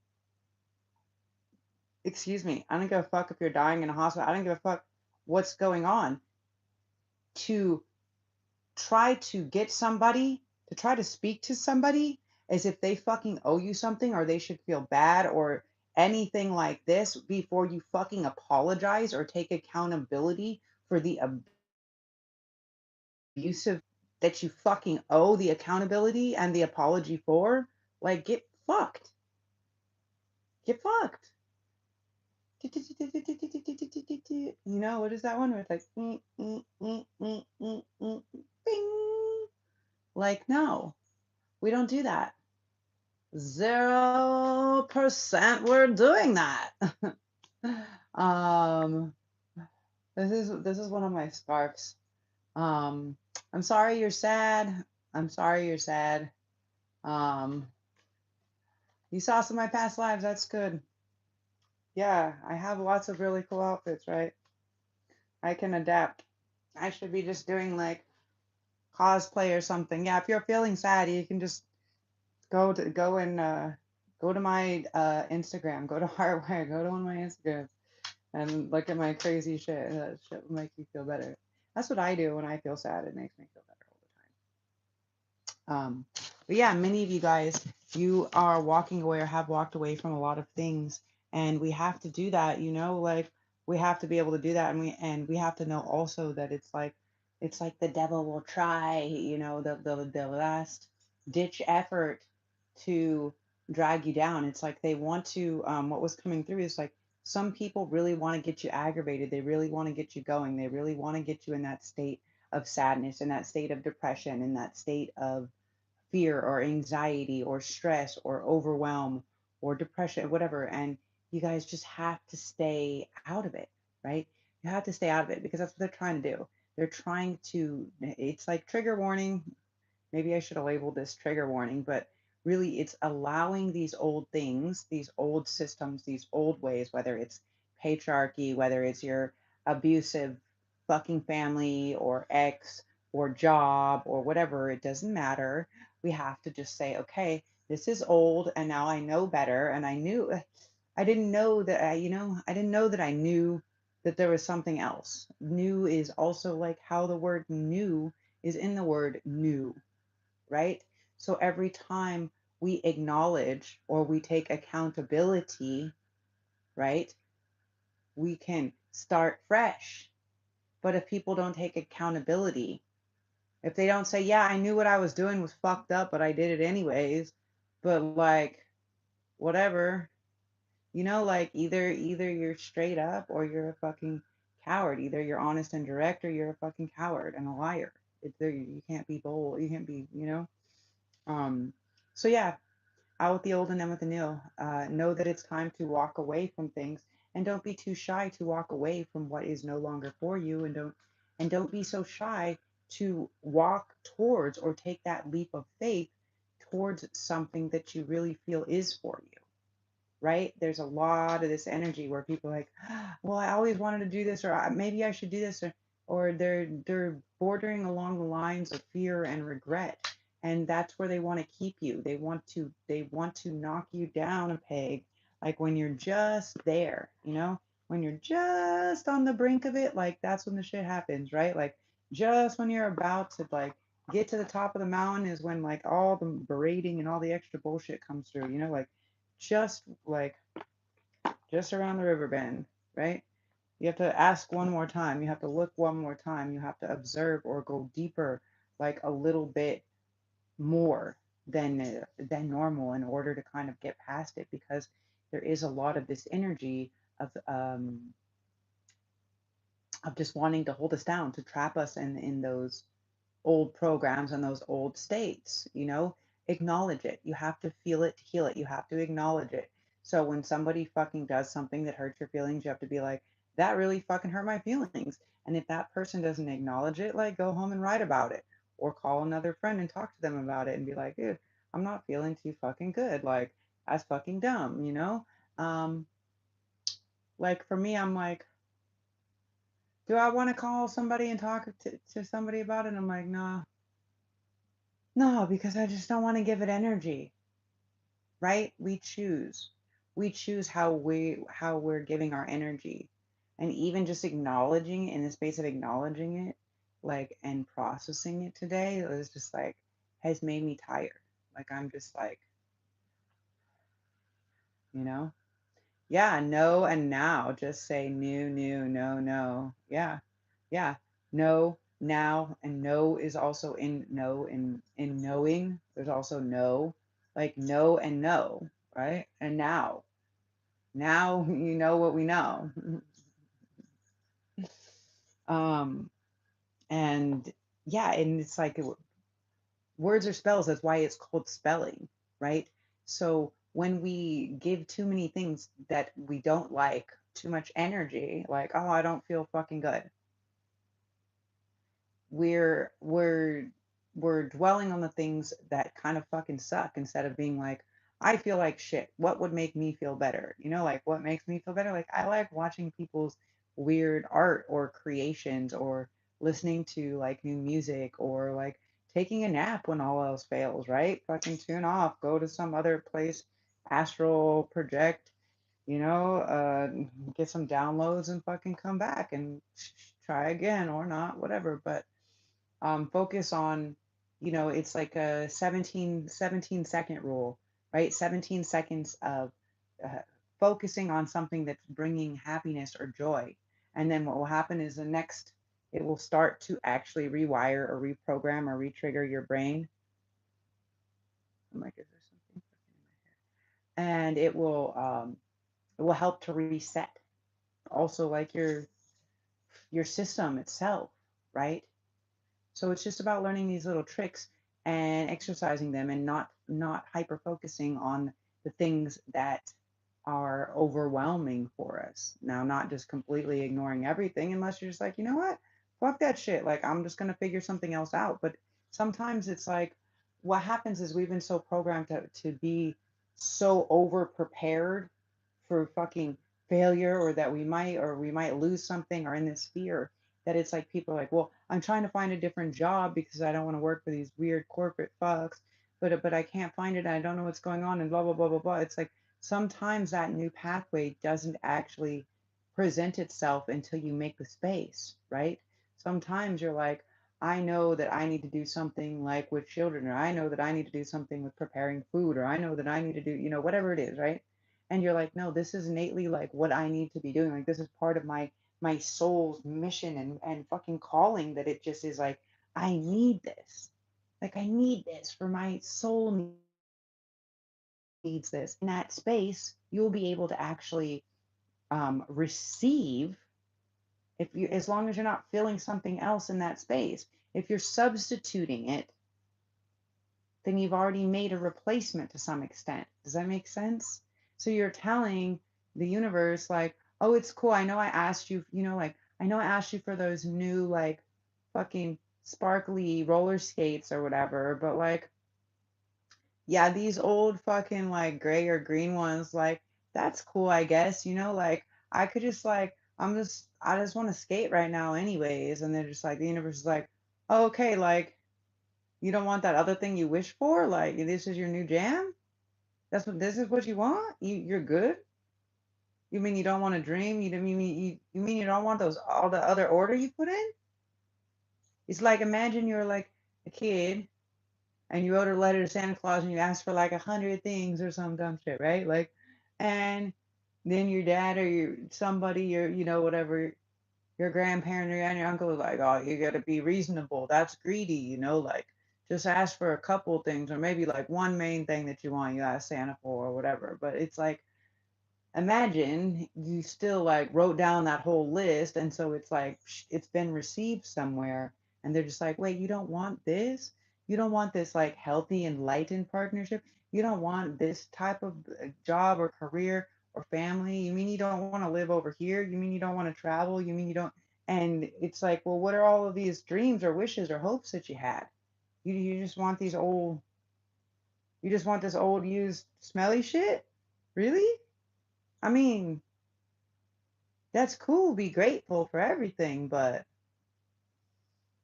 Excuse me. I don't give a fuck if you're dying in a hospital. I don't give a fuck what's going on. To try to get somebody, to try to speak to somebody as if they fucking owe you something, or they should feel bad or anything like this, before you fucking apologize or take accountability for the abusive that you fucking owe the accountability and the apology for, like, get fucked. Get fucked. What is that one where it's like bing? Like, no, we don't do that. 0% we're doing that. um, this is one of my scarves. Um, I'm sorry you're sad. I'm sorry you're sad. Um, you saw some of my past lives. That's good. Yeah, I have lots of really cool outfits, right? I can adapt. I should be just doing like cosplay or something. Yeah, if you're feeling sad, you can just go to my Instagram, go to Heartwire, go to one of my Instagrams and look at my crazy shit. That shit will make you feel better. That's what I do when I feel sad. It makes me feel better all the time. But yeah, many of you guys, you are walking away or have walked away from a lot of things, and we have to do that. Like, we have to be able to do that, and we have to know also that it's like the devil will try, the last ditch effort to drag you down. It's like they want to. What was coming through is like, some people really want to get you aggravated. They really want to get you going. They really want to get you in that state of sadness, in that state of depression, in that state of fear or anxiety or stress or overwhelm or depression, whatever. And you guys just have to stay out of it, right? You have to stay out of it, because that's what they're trying to do. They're trying to, it's like trigger warning. Maybe I should have labeled this trigger warning, but really it's allowing these old things, these old systems, these old ways, whether it's patriarchy, whether it's your abusive fucking family or ex or job or whatever, it doesn't matter. We have to just say, okay, this is old and now I know better. And I didn't know that I didn't know that I knew that there was something else. New is also like how the word new is in the word new, right? So every time we acknowledge or we take accountability, right, we can start fresh. But if people don't take accountability, if they don't say, yeah, I knew what I was doing was fucked up, but I did it anyways, but like, whatever, like either you're straight up or you're a fucking coward. Either you're honest and direct or you're a fucking coward and a liar. You can't be bold. You can't be. Um, so yeah, out with the old and in with the new. Know that it's time to walk away from things, and don't be too shy to walk away from what is no longer for you, and don't be so shy to walk towards or take that leap of faith towards something that you really feel is for you, right? There's a lot of this energy where people are like, well, I always wanted to do this, or maybe I should do this, or they're bordering along the lines of fear and regret, and that's where they want to keep you. They want to knock you down a peg, like when you're just there, when you're just on the brink of it, like that's when the shit happens, right? Like just when you're about to like get to the top of the mountain is when like all the berating and all the extra bullshit comes through, like just like just around the river bend, right? You have to ask one more time. You have to look one more time. You have to observe or go deeper, like a little bit more than normal in order to kind of get past it, because there is a lot of this energy of just wanting to hold us down, to trap us in those old programs and those old states, acknowledge it. You have to feel it to heal it. You have to acknowledge it. So when somebody fucking does something that hurts your feelings, you have to be like, that really fucking hurt my feelings. And if that person doesn't acknowledge it, like go home and write about it or call another friend and talk to them about it and be like, dude, I'm not feeling too fucking good. Like that's fucking dumb. Um, like for me, I'm like, do I want to call somebody and talk to somebody about it? I'm like, nah, no, because I just don't want to give it energy, right? We choose how we're giving our energy, and even just acknowledging in the space of acknowledging it, like and processing it today, it was just like has made me tired. Like I'm just like, you know, yeah, no, and now just say new, new, no, no, yeah, yeah, no, now, and no is also in no in knowing. There's also no, like no and no, right? And now you know what we know. um, and yeah, and it's like words are spells. That's why it's called spelling, right? So when we give too many things that we don't like, too much energy, like, oh, I don't feel fucking good, we're we're we're dwelling on the things that kind of fucking suck instead of being like, I feel like shit. What would make me feel better? Like what makes me feel better? Like I like watching people's weird art or creations, or listening to like new music, or like taking a nap when all else fails, right? Fucking tune off, go to some other place, astral project, get some downloads and fucking come back and try again or not, whatever. But focus on, it's like a 17-second rule, right? 17 seconds of uh, focusing on something that's bringing happiness or joy. And then what will happen is it will start to actually rewire or reprogram or retrigger your brain. I'm like, is there something? And it will help to reset. Also, like your system itself, right? So it's just about learning these little tricks and exercising them, and not hyper focusing on the things that are overwhelming for us. Now, not just completely ignoring everything unless you're just like, you know what? Fuck that shit. Like I'm just gonna figure something else out. But sometimes it's like what happens is we've been so programmed to be so over prepared for fucking failure, or we might lose something, or in this fear that it's like people are like, well, I'm trying to find a different job because I don't want to work for these weird corporate fucks, but I can't find it. And I don't know what's going on, and blah blah blah blah blah. It's like sometimes that new pathway doesn't actually present itself until you make the space, right? Sometimes you're like, I know that I need to do something like with children, or I know that I need to do something with preparing food, or I know that I need to do, whatever it is, right? And you're like, no, this is innately like what I need to be doing. Like this is part of my soul's mission and fucking calling, that it just is like, I need this. Like I need this for my soul needs this. And in that space, you'll be able to actually receive, if you, as long as you're not feeling something else in that space. If you're substituting it, then you've already made a replacement to some extent. Does that make sense? So you're telling the universe, like, oh, it's cool. I know I asked you, like, I know I asked you for those new, like, fucking sparkly roller skates or whatever, but like, yeah, these old fucking like gray or green ones, like, that's cool, I guess, like, I could just like, I just want to skate right now anyways. And they're just like, the universe is like, oh, okay, like, you don't want that other thing you wish for? Like, this is your new jam? This is what you want? You're good? You mean you don't want to dream? You mean you don't want those, all the other order you put in? It's like, imagine you're like a kid and you wrote a letter to Santa Claus and you asked for like 100 things or some dumb shit, right? Like, and then your dad or somebody, whatever, your grandparent or your uncle is like, oh, you got to be reasonable. That's greedy, like, just ask for a couple things, or maybe like one main thing that you want, you ask Santa for or whatever. But it's like, imagine you still like wrote down that whole list, and so it's like it's been received somewhere, and they're just like, wait, you don't want this? You don't want this like healthy, enlightened partnership? You don't want this type of job or career or family? You mean you don't want to live over here? You mean you don't want to travel? You mean you don't? And it's like, well, what are all of these dreams or wishes or hopes that you had? You just want these old, you just want this old used smelly shit? Really? I mean, that's cool, be grateful for everything, but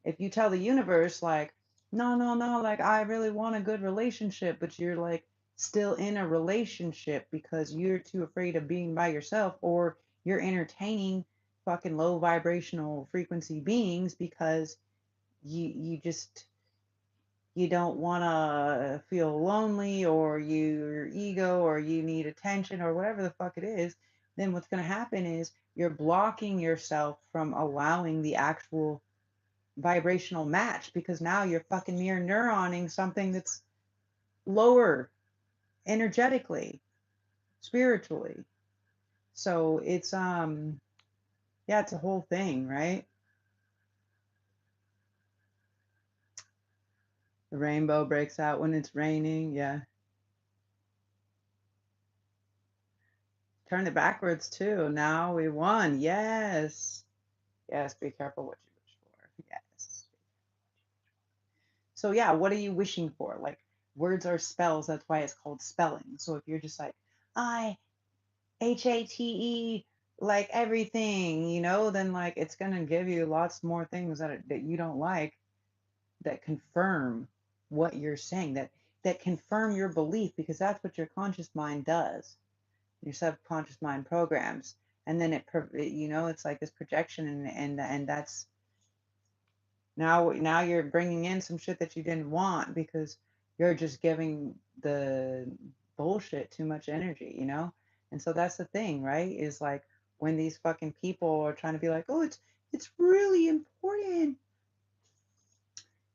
if you tell the universe, like, no, no, no, like, I really want a good relationship, but you're like still in a relationship because you're too afraid of being by yourself, or you're entertaining fucking low vibrational frequency beings because you just, you don't want to feel lonely, or your ego, or you need attention, or whatever the fuck it is. Then what's going to happen is you're blocking yourself from allowing the actual vibrational match, because now you're fucking mirror neuroning something that's lower energetically, spiritually. So it's yeah, it's a whole thing, right? The rainbow breaks out when it's raining. Yeah. Turn it backwards too. Now we won. Yes. Yes, be careful what you wish for. Yes. So yeah, what are you wishing for? Like, words are spells. That's why it's called spelling. So if you're just like, I HATE, like everything, then like it's gonna give you lots more things that you don't like, that confirm what you're saying, that confirm your belief, because that's what your conscious mind does. Your subconscious mind programs, and then it's like this projection, and that's, now you're bringing in some shit that you didn't want, because you're just giving the bullshit too much energy, and so that's the thing, right? Is like, when these fucking people are trying to be like, oh, it's really important,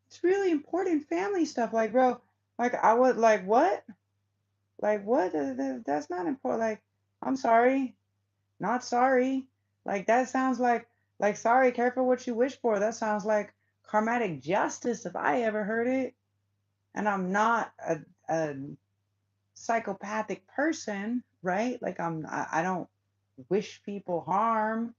it's really important family stuff, like, bro, like, I would like, what, like, what, that's not important, like, I'm sorry, not sorry. Like, that sounds like sorry, careful what you wish for. That sounds like karmatic justice if I ever heard it. And I'm not a psychopathic person, right? Like, I don't wish people harm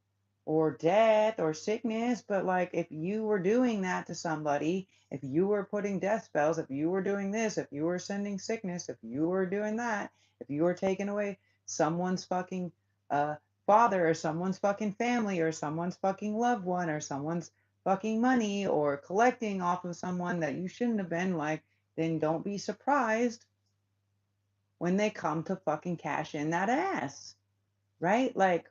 or death or sickness, but like, if you were doing that to somebody, if you were putting death spells, if you were doing this, if you were sending sickness, if you were doing that, if you were taking away someone's fucking uh father, or someone's fucking family, or someone's fucking loved one, or someone's fucking money, or collecting off of someone that you shouldn't have been, like, then don't be surprised when they come to fucking cash in that ass, right? Like,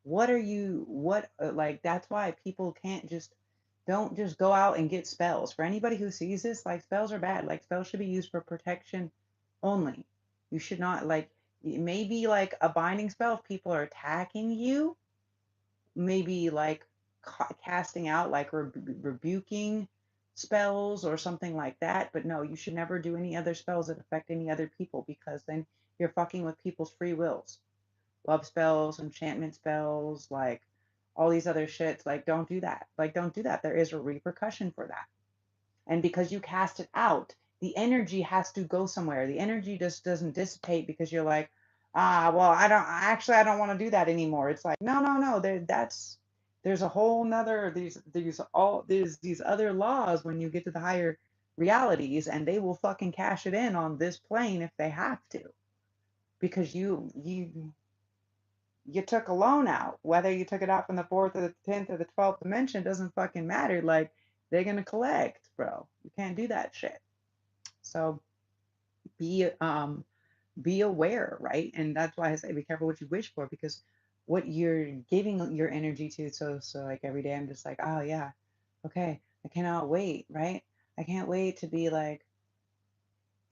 what are you, what, like, that's why people can't just Don't just go out and get spells. For anybody who sees this, like spells are bad. Like spells should be used for protection only. You should not like maybe like a binding spell if people are attacking you, maybe like casting out like rebuking spells or something like that. But no, you should never do any other spells that affect any other people because then you're fucking with people's free wills. Love spells, enchantment spells, like all these other shits. Like, don't do that. Like, don't do that. There is a repercussion for that. And because you cast it out, the energy has to go somewhere. The energy just doesn't dissipate because you're like, well, I don't want to do that anymore. It's like, no. There's a whole nother, there's these other laws when you get to the higher realities, and they will fucking cash it in on this plane if they have to. Because you took a loan out, whether you took it out from the fourth or the 10th or the 12th dimension doesn't fucking matter. Like they're gonna collect, bro. You can't do that shit. So be be aware, right? And that's why I say be careful what you wish for, because what you're giving your energy to. So like every day I'm just like, oh yeah, okay, I cannot wait, right? I can't wait to be like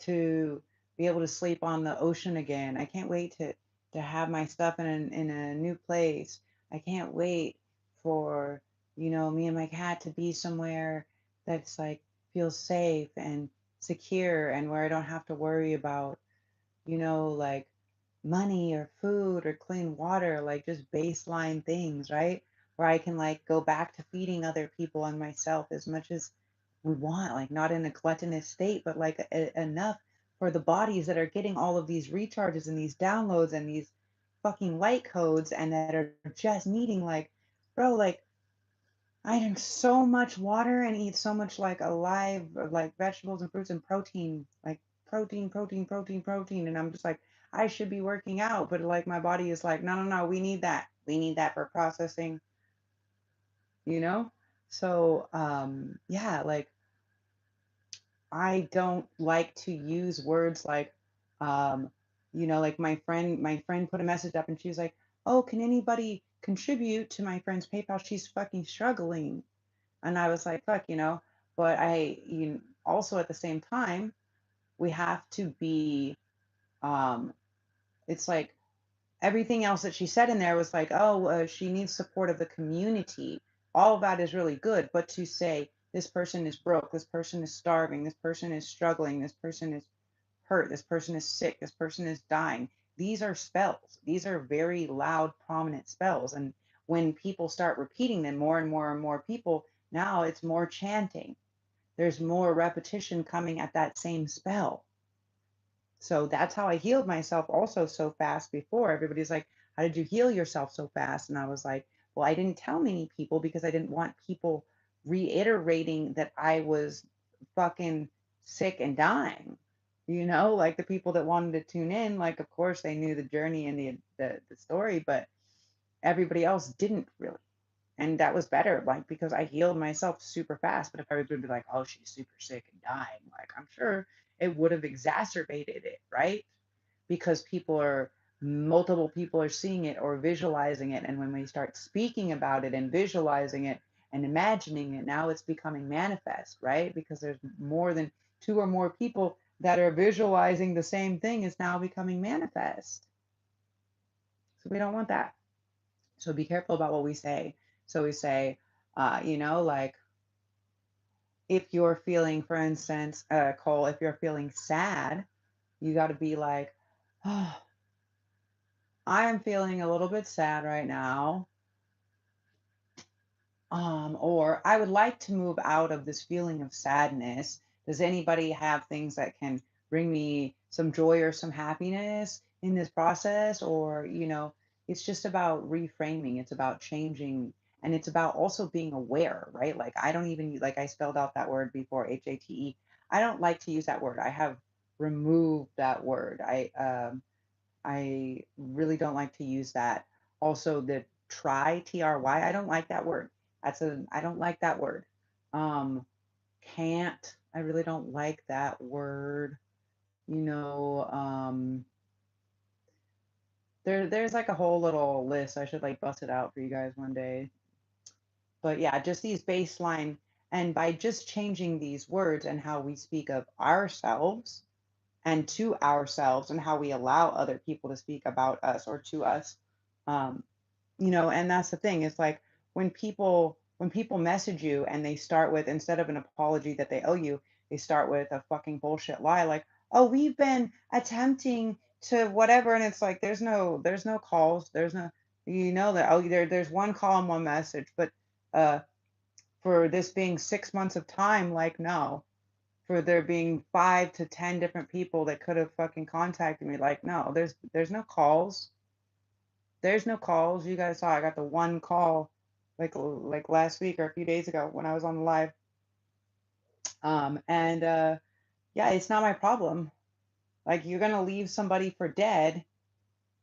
to be able to sleep on the ocean again. I can't wait to have my stuff in a new place. I can't wait for, me and my cat to be somewhere that's like feels safe and secure and where I don't have to worry about, like money or food or clean water, like just baseline things, right? Where I can like go back to feeding other people and myself as much as we want, like not in a gluttonous state, but like enough for the bodies that are getting all of these recharges and these downloads and these fucking light codes and that are just needing like, bro, like I drink so much water and eat so much like alive, like vegetables and fruits and protein, like protein. And I'm just like, I should be working out, but like my body is like, no, we need that. We need that for processing, you know? So, yeah, like I don't like to use words like, um, like my friend put a message up and she was like, oh, can anybody contribute to my friend's PayPal? She's fucking struggling. And I was like, fuck, but also at the same time, we have to be, um, it's like everything else that she said in there was like, oh, she needs support of the community. All of that is really good. But to say this person is broke, this person is starving, this person is struggling, this person is hurt, this person is sick, this person is dying. These are spells. These are very loud, prominent spells. And when people start repeating them, more and more and more people, now it's more chanting. There's more repetition coming at that same spell. So that's how I healed myself also so fast before. Everybody's like, how did you heal yourself so fast? And I was like, well, I didn't tell many people because I didn't want people reiterating that I was fucking sick and dying. Like the people that wanted to tune in, like, of course, they knew the journey and the story, but everybody else didn't really. And that was better, like, because I healed myself super fast. But if everybody would be like, oh, she's super sick and dying, like, I'm sure it would have exacerbated it, right? Because multiple people are seeing it or visualizing it. And when we start speaking about it and visualizing it and imagining it, now it's becoming manifest, right? Because there's more than two or more people that are visualizing the same thing is now becoming manifest. So we don't want that. So be careful about what we say. So we say, like if you're feeling, for instance, Cole, if you're feeling sad, you got to be like, oh, I am feeling a little bit sad right now. Or I would like to move out of this feeling of sadness. Does anybody have things that can bring me some joy or some happiness in this process? Or, it's just about reframing, it's about changing, and it's about also being aware, right? Like, I don't even, like, I spelled out that word before, HATE. I don't like to use that word. I have removed that word. I really don't like to use that. Also, the try, I don't like that word. I don't like that word. Um, can't, I really don't like that word. You know, um, there's like a whole little list. I should like bust it out for you guys one day. But yeah, just these baseline, and by just changing these words and how we speak of ourselves and to ourselves and how we allow other people to speak about us or to us, um, and that's the thing. It's like when people message you and they start with, instead of an apology that they owe you, they start with a fucking bullshit lie like, oh, we've been attempting to whatever, and it's like there's no calls, there's no, that, oh, there's one call and one message, but uh for this being 6 months of time, like, no. For there being 5 to 10 different people that could have fucking contacted me, like, no, there's no calls. There's no calls. You guys saw I got the one call like last week or a few days ago when I was on the live. And yeah, it's not my problem. Like, you're gonna leave somebody for dead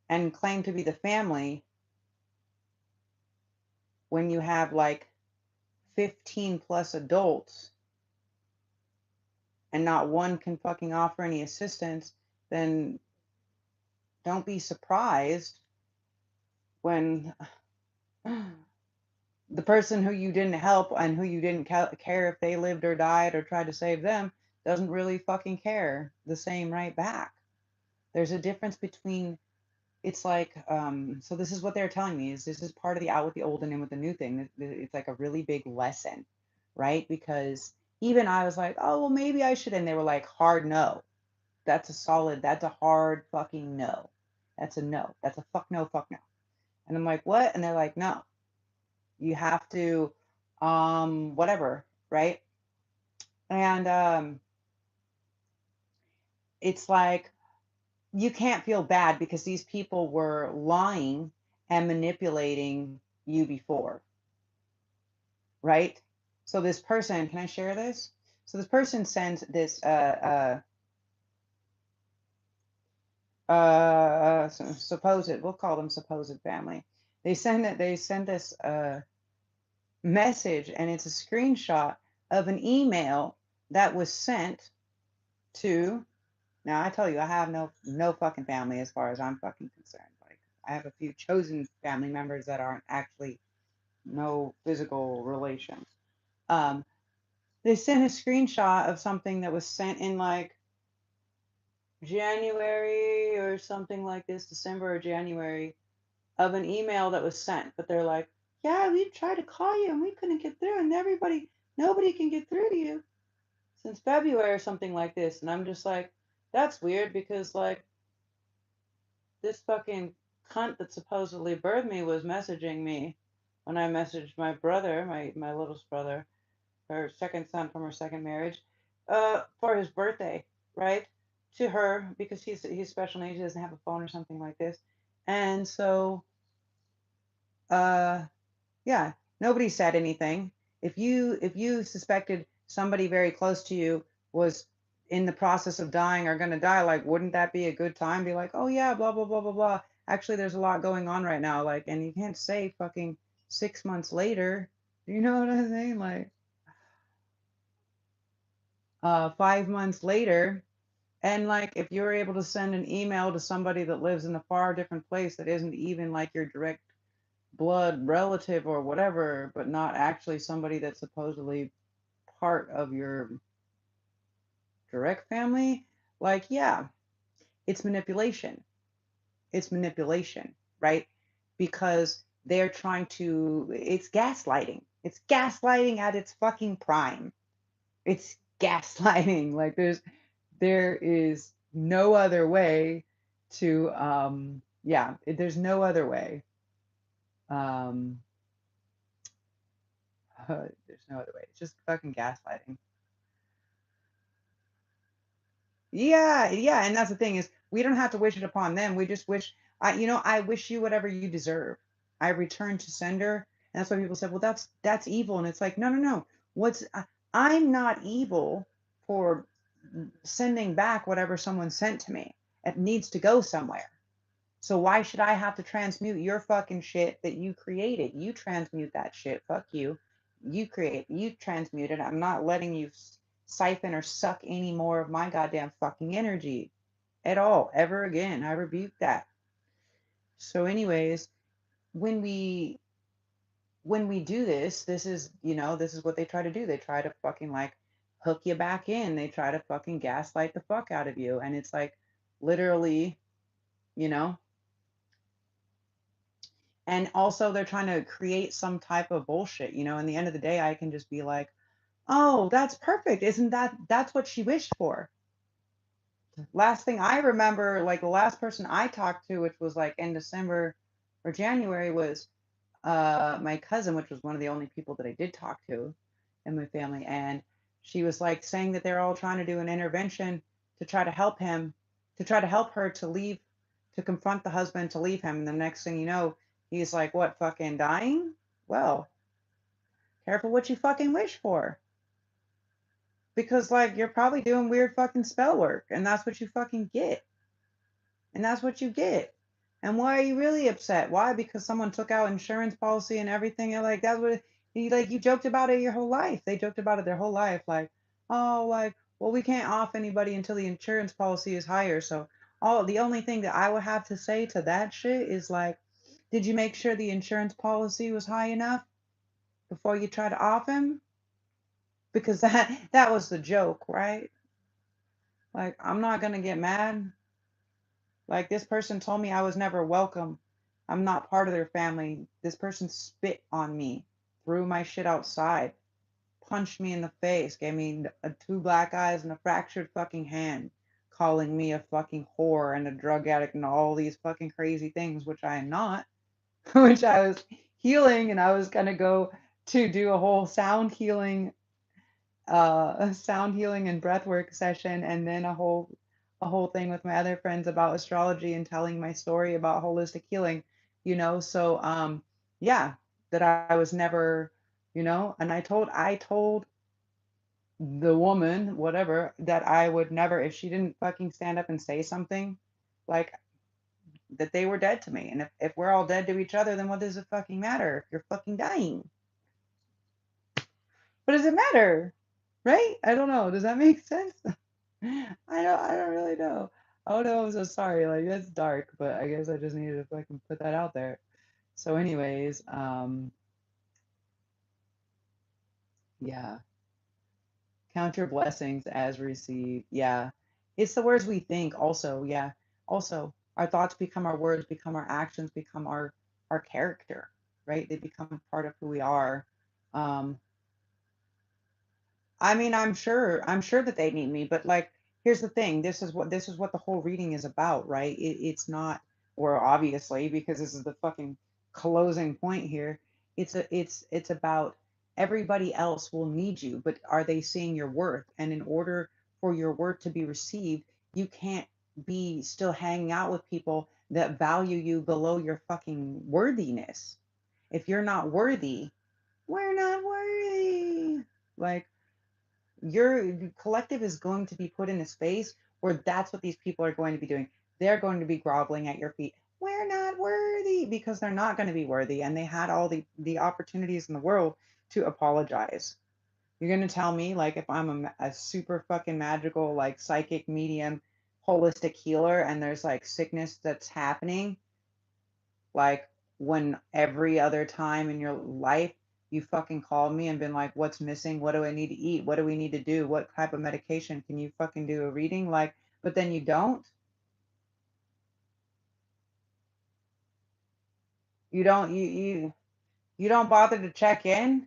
and claim to be the family when you have like 15 plus adults and not one can fucking offer any assistance, then don't be surprised when the person who you didn't help and who you didn't care if they lived or died or tried to save them doesn't really fucking care the same right back. There's a difference between, it's like, so this is what they're telling me, is this is part of the out with the old and in with the new thing. It's like a really big lesson, right? Because even I was like, oh, well, maybe I should. And they were like, hard no. That's a hard fucking no. That's a no. That's a fuck no, fuck no. And I'm like, what? And they're like, no, you have to, whatever, right? And it's like, you can't feel bad because these people were lying and manipulating you before, right? So this person, can I share this? So this person sends this supposed, we'll call them supposed family. They send this message, and it's a screenshot of an email that was sent to, now I tell you, I have no fucking family as far as I'm fucking concerned. Like, I have a few chosen family members that aren't actually no physical relations. Um, they sent a screenshot of something that was sent in like January or something like this, December or January, of an email that was sent. But they're like, yeah, we tried to call you and we couldn't get through, and nobody can get through to you since February or something like this. And I'm just like, that's weird because like this fucking cunt that supposedly birthed me was messaging me when I messaged my brother, my littlest brother, her second son from her second marriage, for his birthday, right? To her, because he's special needs, he doesn't have a phone or something like this. And so yeah, nobody said anything. If you suspected somebody very close to you was in the process of dying or gonna die, like, wouldn't that be a good time? Be like, oh yeah, blah blah blah blah blah. Actually, there's a lot going on right now, like, and you can't say fucking 6 months later. You know what I'm saying? Like, 5 months later, and like, if you're able to send an email to somebody that lives in a far different place that isn't even like your direct blood relative or whatever, but not actually somebody that's supposedly part of your direct family, like, yeah, it's manipulation. It's manipulation, right? Because they're trying to, it's gaslighting. It's gaslighting at its fucking prime. It's gaslighting. Like, there is no other way to, yeah, there's no other way. Um, there's no other way. It's just fucking gaslighting. Yeah, yeah, and that's the thing is we don't have to wish it upon them. We just wish, I wish you whatever you deserve. I return to sender, and that's why people said, well, that's evil, and it's like, no, no, no. I'm not evil for sending back whatever someone sent to me. It needs to go somewhere. So why should I have to transmute your fucking shit that you created? You transmute that shit. Fuck you. You transmute it. I'm not letting you siphon or suck any more of my goddamn fucking energy at all, ever again. I rebuke that. So, anyways, when we when we do this, this is what they try to do. They try to fucking like hook you back in. They try to fucking gaslight the fuck out of you. And it's like literally, you know, and also they're trying to create some type of bullshit, In the end of the day, I can just be like, oh, that's perfect. Isn't that's what she wished for? Last thing I remember, like the last person I talked to, which was like in December or January, was my cousin, which was one of the only people that I did talk to in my family. And she was like saying that they're all trying to do an intervention to try to help him, to try to help her to leave, to confront the husband to leave him. And the next thing you know, he's like, what, fucking dying? Well, careful what you fucking wish for. Because like you're probably doing weird fucking spell work and that's what you fucking get. And that's what you get. And why are you really upset? Why? Because someone took out insurance policy and everything. And like that's what you joked about it your whole life. They joked about it their whole life. Like, oh, like, well, we can't off anybody until the insurance policy is higher. So the only thing that I would have to say to that shit is like, did you make sure the insurance policy was high enough before you try to off him? Because that was the joke, right? Like, I'm not gonna get mad. Like this person told me I was never welcome. I'm not part of their family. This person spit on me, threw my shit outside, punched me in the face, gave me two black eyes and a fractured fucking hand, calling me a fucking whore and a drug addict and all these fucking crazy things, which I am not, which I was healing and I was gonna go to do a whole sound healing and breathwork session, and then a whole thing with my other friends about astrology and telling my story about holistic healing, So yeah, that I was never, and I told the woman, whatever, that I would never, if she didn't fucking stand up and say something, like that they were dead to me. And if we're all dead to each other, then what does it fucking matter if you're fucking dying? What does it matter? Right? I don't know. Does that make sense? I don't really know. Oh no, I'm so sorry. Like that's dark, but I guess I just needed to fucking put that out there. So anyways, yeah. Count your blessings as received. Yeah. It's the words we think also, yeah. Also, our thoughts become our words, become our actions, become our character, right? They become part of who we are. Um, I mean, I'm sure that they need me, but like, here's the thing. This is what the whole reading is about, right? It's not, or obviously, because this is the fucking closing point here. It's about everybody else will need you, but are they seeing your worth? And in order for your worth to be received, you can't be still hanging out with people that value you below your fucking worthiness. If you're not worthy, we're not worthy. Like your collective is going to be put in a space where that's what these people are going to be doing. They're going to be groveling at your feet. We're not worthy because they're not going to be worthy. And they had all the opportunities in the world to apologize. You're going to tell me, like, if I'm a super fucking magical, like, psychic medium, holistic healer, and there's like sickness that's happening, like when every other time in your life you fucking called me and been like, what's missing? What do I need to eat? What do we need to do? What type of medication? Can you fucking do a reading? Like, but then you don't. You don't bother to check in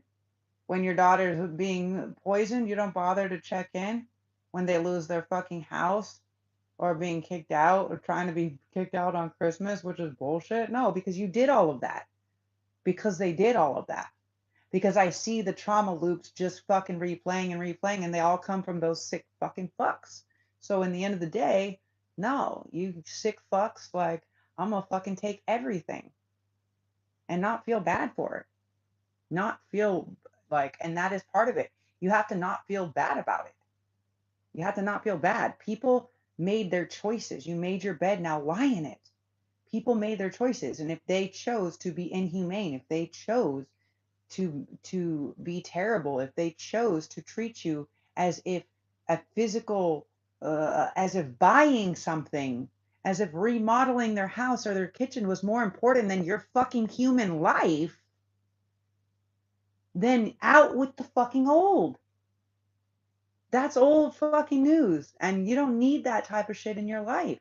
when your daughter's being poisoned. You don't bother to check in when they lose their fucking house or being kicked out or trying to be kicked out on Christmas, which is bullshit. No, because you did all of that. Because they did all of that. Because I see the trauma loops just fucking replaying and replaying, and they all come from those sick fucking fucks. So in the end of the day, no, you sick fucks, like, I'm gonna fucking take everything and not feel bad for it. Not feel like, and that is part of it. You have to not feel bad about it. You have to not feel bad. People made their choices. You made your bed, now lie in it. People made their choices. And if they chose to be inhumane, if they chose to be terrible, if they chose to treat you as if a physical as if buying something, as if remodeling their house or their kitchen was more important than your fucking human life, then out with the fucking old. That's old fucking news. And you don't need that type of shit in your life.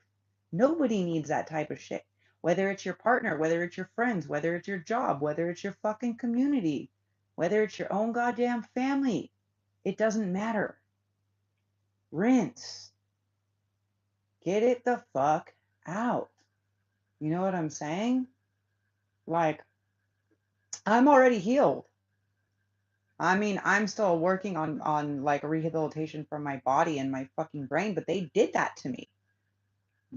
Nobody needs that type of shit. Whether it's your partner, whether it's your friends, whether it's your job, whether it's your fucking community, whether it's your own goddamn family, it doesn't matter. Rinse. Get it the fuck out. You know what I'm saying? Like, I'm already healed. I mean, I'm still working on like rehabilitation for my body and my fucking brain, but they did that to me.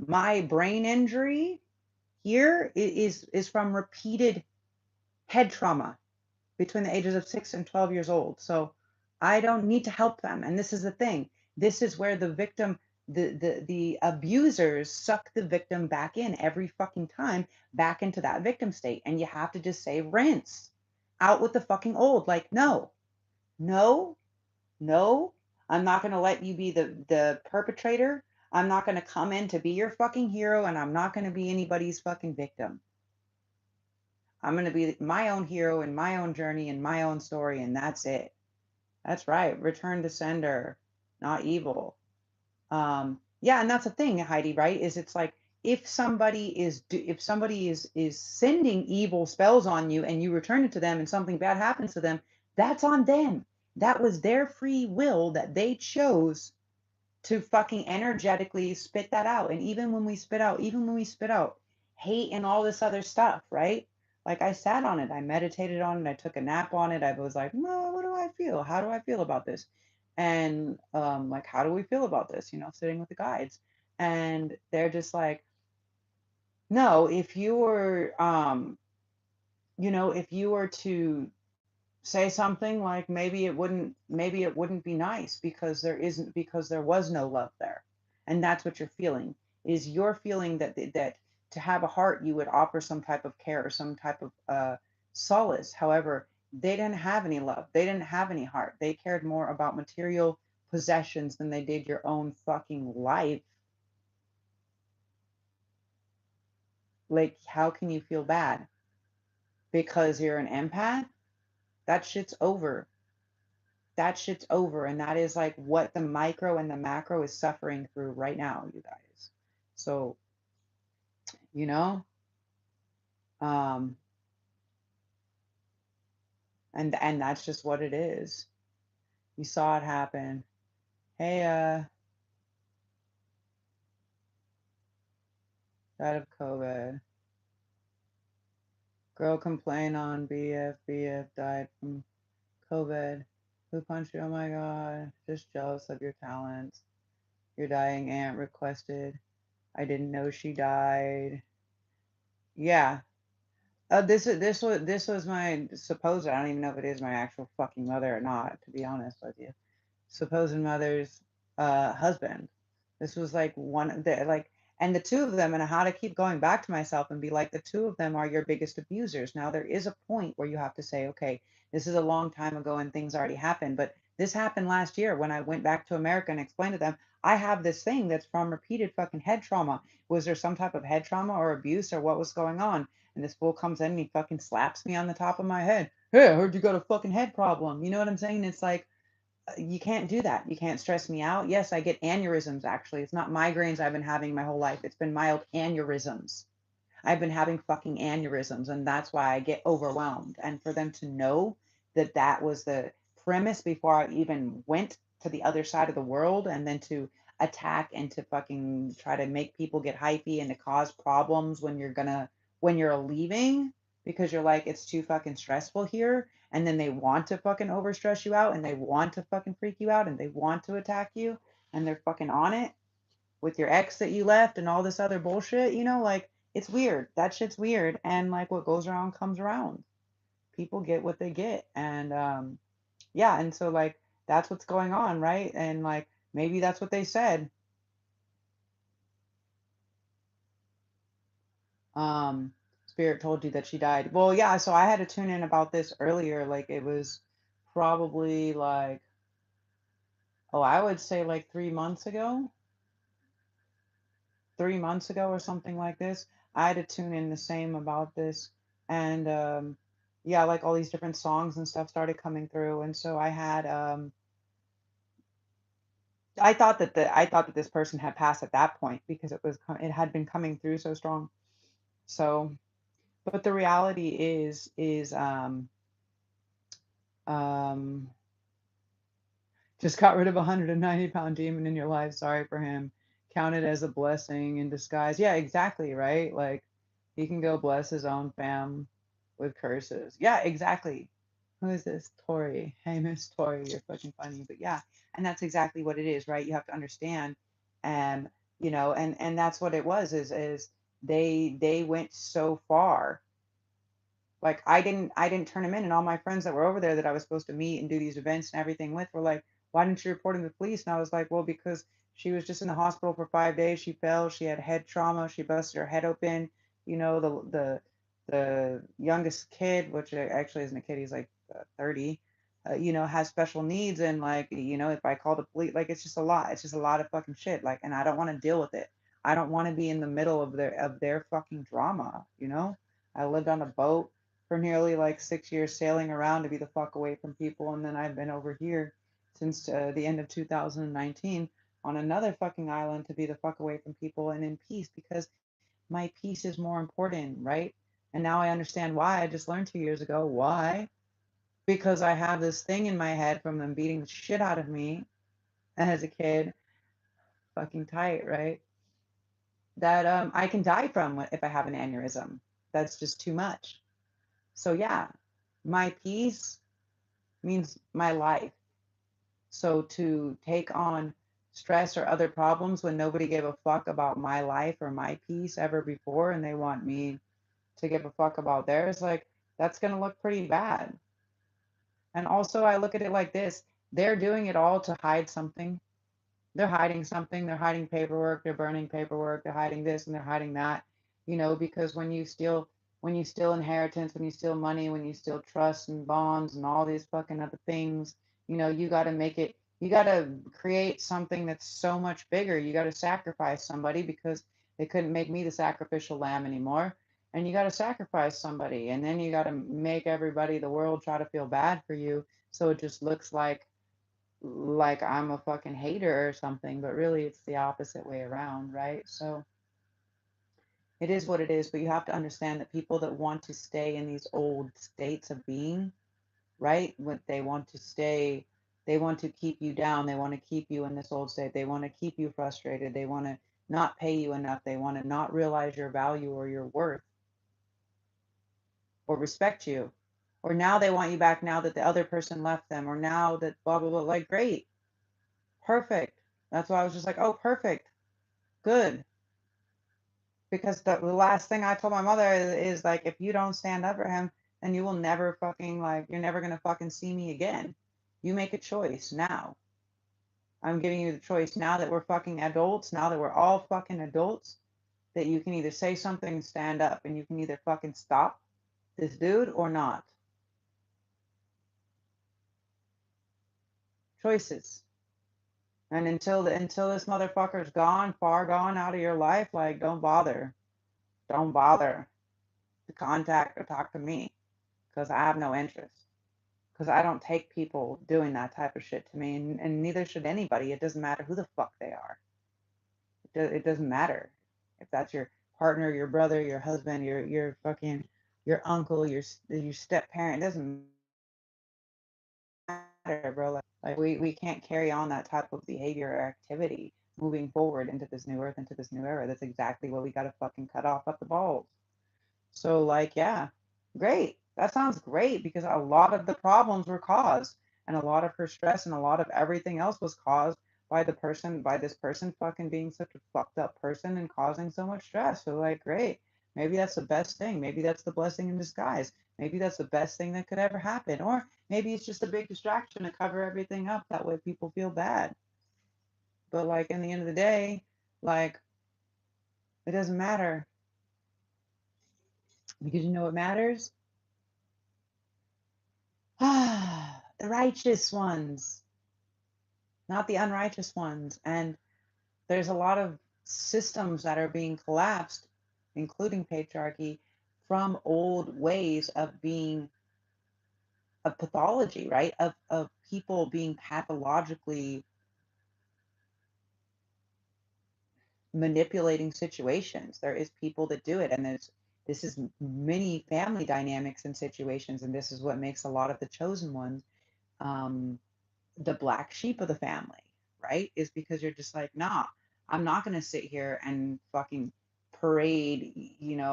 My brain injury here is from repeated head trauma between the ages of 6 and 12 years old. So I don't need to help them. And this is the thing. This is where the victim, the abusers suck the victim back in every fucking time, back into that victim state. And you have to just say, rinse out with the fucking old. Like, no, no, no, I'm not going to let you be the perpetrator. I'm not going to come in to be your fucking hero, and I'm not going to be anybody's fucking victim. I'm going to be my own hero in my own journey and my own story, and that's it. That's right. Return to sender, not evil. Yeah, and that's the thing, Heidi, right? Is it's like if somebody is sending evil spells on you and you return it to them and something bad happens to them, that's on them. That was their free will that they chose to fucking energetically spit that out. And even when we spit out hate and all this other stuff, right? Like I sat on it, I meditated on it, I took a nap on it. I was like, no, what do I feel? How do I feel about this? And like, how do we feel about this? You know, sitting with the guides. And they're just like, no, if you were, if you were to say something like maybe it wouldn't be nice because there was no love there, and that's what you're feeling, is you're feeling that to have a heart you would offer some type of care or some type of solace. However, they didn't have any love, they didn't have any heart, they cared more about material possessions than they did your own fucking life. Like, how can you feel bad because you're an empath? That shit's over. That shit's over. And that is like what the micro and the macro is suffering through right now, you guys. So, you know, um, and that's just what it is. You saw it happen. Hey, died of COVID. Girl complained on BF died from COVID. Who punched you? Oh my God. Just jealous of your talents. Your dying aunt requested. I didn't know she died. Yeah. This was my supposed. I don't even know if it is my actual fucking mother or not, to be honest with you. Supposed mother's husband. This was like one of the like, and the two of them, and how to keep going back to myself and be like, the two of them are your biggest abusers. Now there is a point where you have to say, okay, this is a long time ago and things already happened, but this happened last year when I went back to America and explained to them, I have this thing that's from repeated fucking head trauma. Was there some type of head trauma or abuse or what was going on? And this fool comes in and he fucking slaps me on the top of my head. Hey, I heard you got a fucking head problem. You know what I'm saying? It's like, you can't do that. You can't stress me out. Yes, I get aneurysms actually. It's not migraines I've been having my whole life. It's been mild aneurysms. I've been having fucking aneurysms, and that's why I get overwhelmed. And for them to know that that was the premise before I even went to the other side of the world, and then to attack and to fucking try to make people get hypey and to cause problems when you're leaving because you're like, it's too fucking stressful here. And then they want to fucking overstress you out and they want to fucking freak you out and they want to attack you and they're fucking on it with your ex that you left and all this other bullshit, like it's weird. That shit's weird. And like what goes around comes around. People get what they get. And yeah, and so like that's what's going on, right? And like maybe that's what they said. Spirit told you that she died. Well, yeah, so I had to tune in about this earlier. Like it was probably like, oh, I would say like 3 months ago. 3 months ago or something like this. I had to tune in the same about this. And yeah, like all these different songs and stuff started coming through. And so I had I thought that this person had passed at that point because it had been coming through so strong. So, but the reality is um just got rid of a 190-pound demon in your life. Sorry for him. Count it as a blessing in disguise. Yeah, exactly, right? Like he can go bless his own fam with curses. Yeah, exactly. Who is this? Tori. Hey, Miss Tori, you're fucking funny. But yeah, and that's exactly what it is, right? You have to understand, and and that's what it was. Is they went so far. Like I didn't turn him in, and all my friends that were over there that I was supposed to meet and do these events and everything with were like, "Why didn't you report him to the police?" And I was like, "Well, because she was just in the hospital for 5 days. She fell. She had head trauma. She busted her head open. You know, the youngest kid, which actually isn't a kid, he's like 30, has special needs, and like, if I call the police, like it's just a lot. It's just a lot of fucking shit. Like, and I don't want to deal with it. I don't want to be in the middle of their fucking drama. I lived on a boat for nearly like 6 years sailing around to be the fuck away from people. And then I've been over here since the end of 2019 on another fucking island to be the fuck away from people and in peace because my peace is more important, right? And now I understand why. I just learned 2 years ago why. Because I have this thing in my head from them beating the shit out of me as a kid, fucking tight, right? That I can die from if I have an aneurysm. That's just too much. So yeah, my peace means my life. So to take on stress or other problems when nobody gave a fuck about my life or my peace ever before, and they want me to give a fuck about theirs, like that's going to look pretty bad. And also, I look at it like this: they're doing it all to hide something. They're hiding something. They're hiding paperwork. They're burning paperwork. They're hiding this and they're hiding that. Because when you steal inheritance, when you steal money, when you steal trust and bonds and all these fucking other things, you got to make it. You got to create something that's so much bigger. You got to sacrifice somebody because they couldn't make me the sacrificial lamb anymore. And you got to sacrifice somebody, and then you got to make everybody, the world, try to feel bad for you, so it just looks like I'm a fucking hater or something, but really it's the opposite way around, right? So it is what it is, but you have to understand that people that want to stay in these old states of being, right? When they want to keep you down, they want to keep you in this old state, they want to keep you frustrated, they want to not pay you enough, they want to not realize your value or your worth or respect you. Or now they want you back now that the other person left them, or now that blah blah blah. Like, great, perfect. That's why I was just like, oh, perfect. Good. Because the last thing I told my mother is like, if you don't stand up for him, then you will never fucking, like, you're never gonna fucking see me again. You make a choice now. I'm giving you the choice now that we're fucking adults, now that we're all fucking adults, that you can either say something and stand up, and you can either fucking stop this dude or not. Choices. And until this motherfucker's gone, far gone out of your life, like, don't bother. Don't bother to contact or talk to me because I have no interest. Because I don't take people doing that type of shit to me, and neither should anybody. It doesn't matter who the fuck they are. It doesn't matter if that's your partner, your brother, your husband, your fucking your uncle, your step parent. It doesn't matter, bro. Like we can't carry on that type of behavior or activity moving forward into this new earth, into this new era. That's exactly what we got to fucking cut off at the balls. So, like, yeah, great. That sounds great because a lot of the problems were caused, and a lot of her stress and a lot of everything else was caused by this person fucking being such a fucked up person and causing so much stress. So, like, great. Maybe that's the best thing. Maybe that's the blessing in disguise. Maybe that's the best thing that could ever happen. Or maybe it's just a big distraction to cover everything up. That way people feel bad. But, like, in the end of the day, like, it doesn't matter because you know what matters? The righteous ones, not the unrighteous ones. And there's a lot of systems that are being collapsed, including patriarchy, from old ways of being of pathology, right? Of people being pathologically manipulating situations. There is people that do it, and this is many family dynamics and situations, and this is what makes a lot of the chosen ones um, the black sheep of the family, right? Is because you're just like, nah, I'm not gonna sit here and fucking parade, your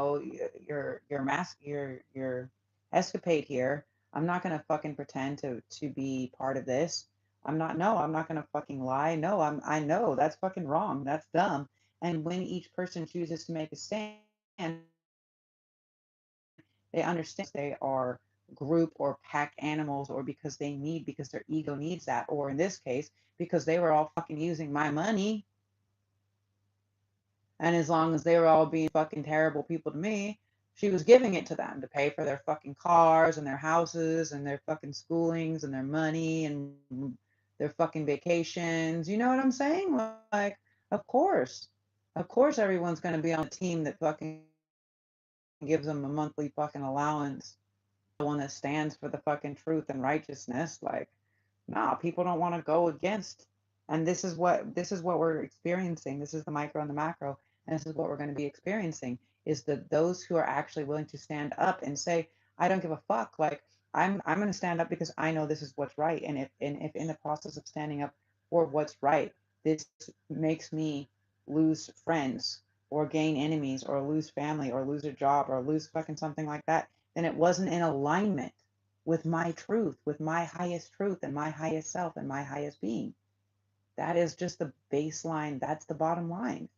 escapade here. I'm not gonna fucking pretend to be part of this. I'm not gonna fucking lie. No, I know that's fucking wrong. That's dumb. And when each person chooses to make a stand, they understand they are group or pack animals, or because their ego needs that, or in this case, because they were all fucking using my money. And as long as they were all being fucking terrible people to me, she was giving it to them to pay for their fucking cars and their houses and their fucking schoolings and their money and their fucking vacations. You know what I'm saying? Like, of course. Of course everyone's going to be on a team that fucking gives them a monthly fucking allowance, the one that stands for the fucking truth and righteousness. Like, nah, people don't want to go against. And this is what we're experiencing. This is the micro and the macro, and this is what we're going to be experiencing. Is that those who are actually willing to stand up and say, I don't give a fuck. Like, I'm going to stand up because I know this is what's right. And if in the process of standing up for what's right, this makes me lose friends or gain enemies or lose family or lose a job or lose fucking something like that, then it wasn't in alignment with my truth, with my highest truth and my highest self and my highest being. That is just the baseline. That's the bottom line.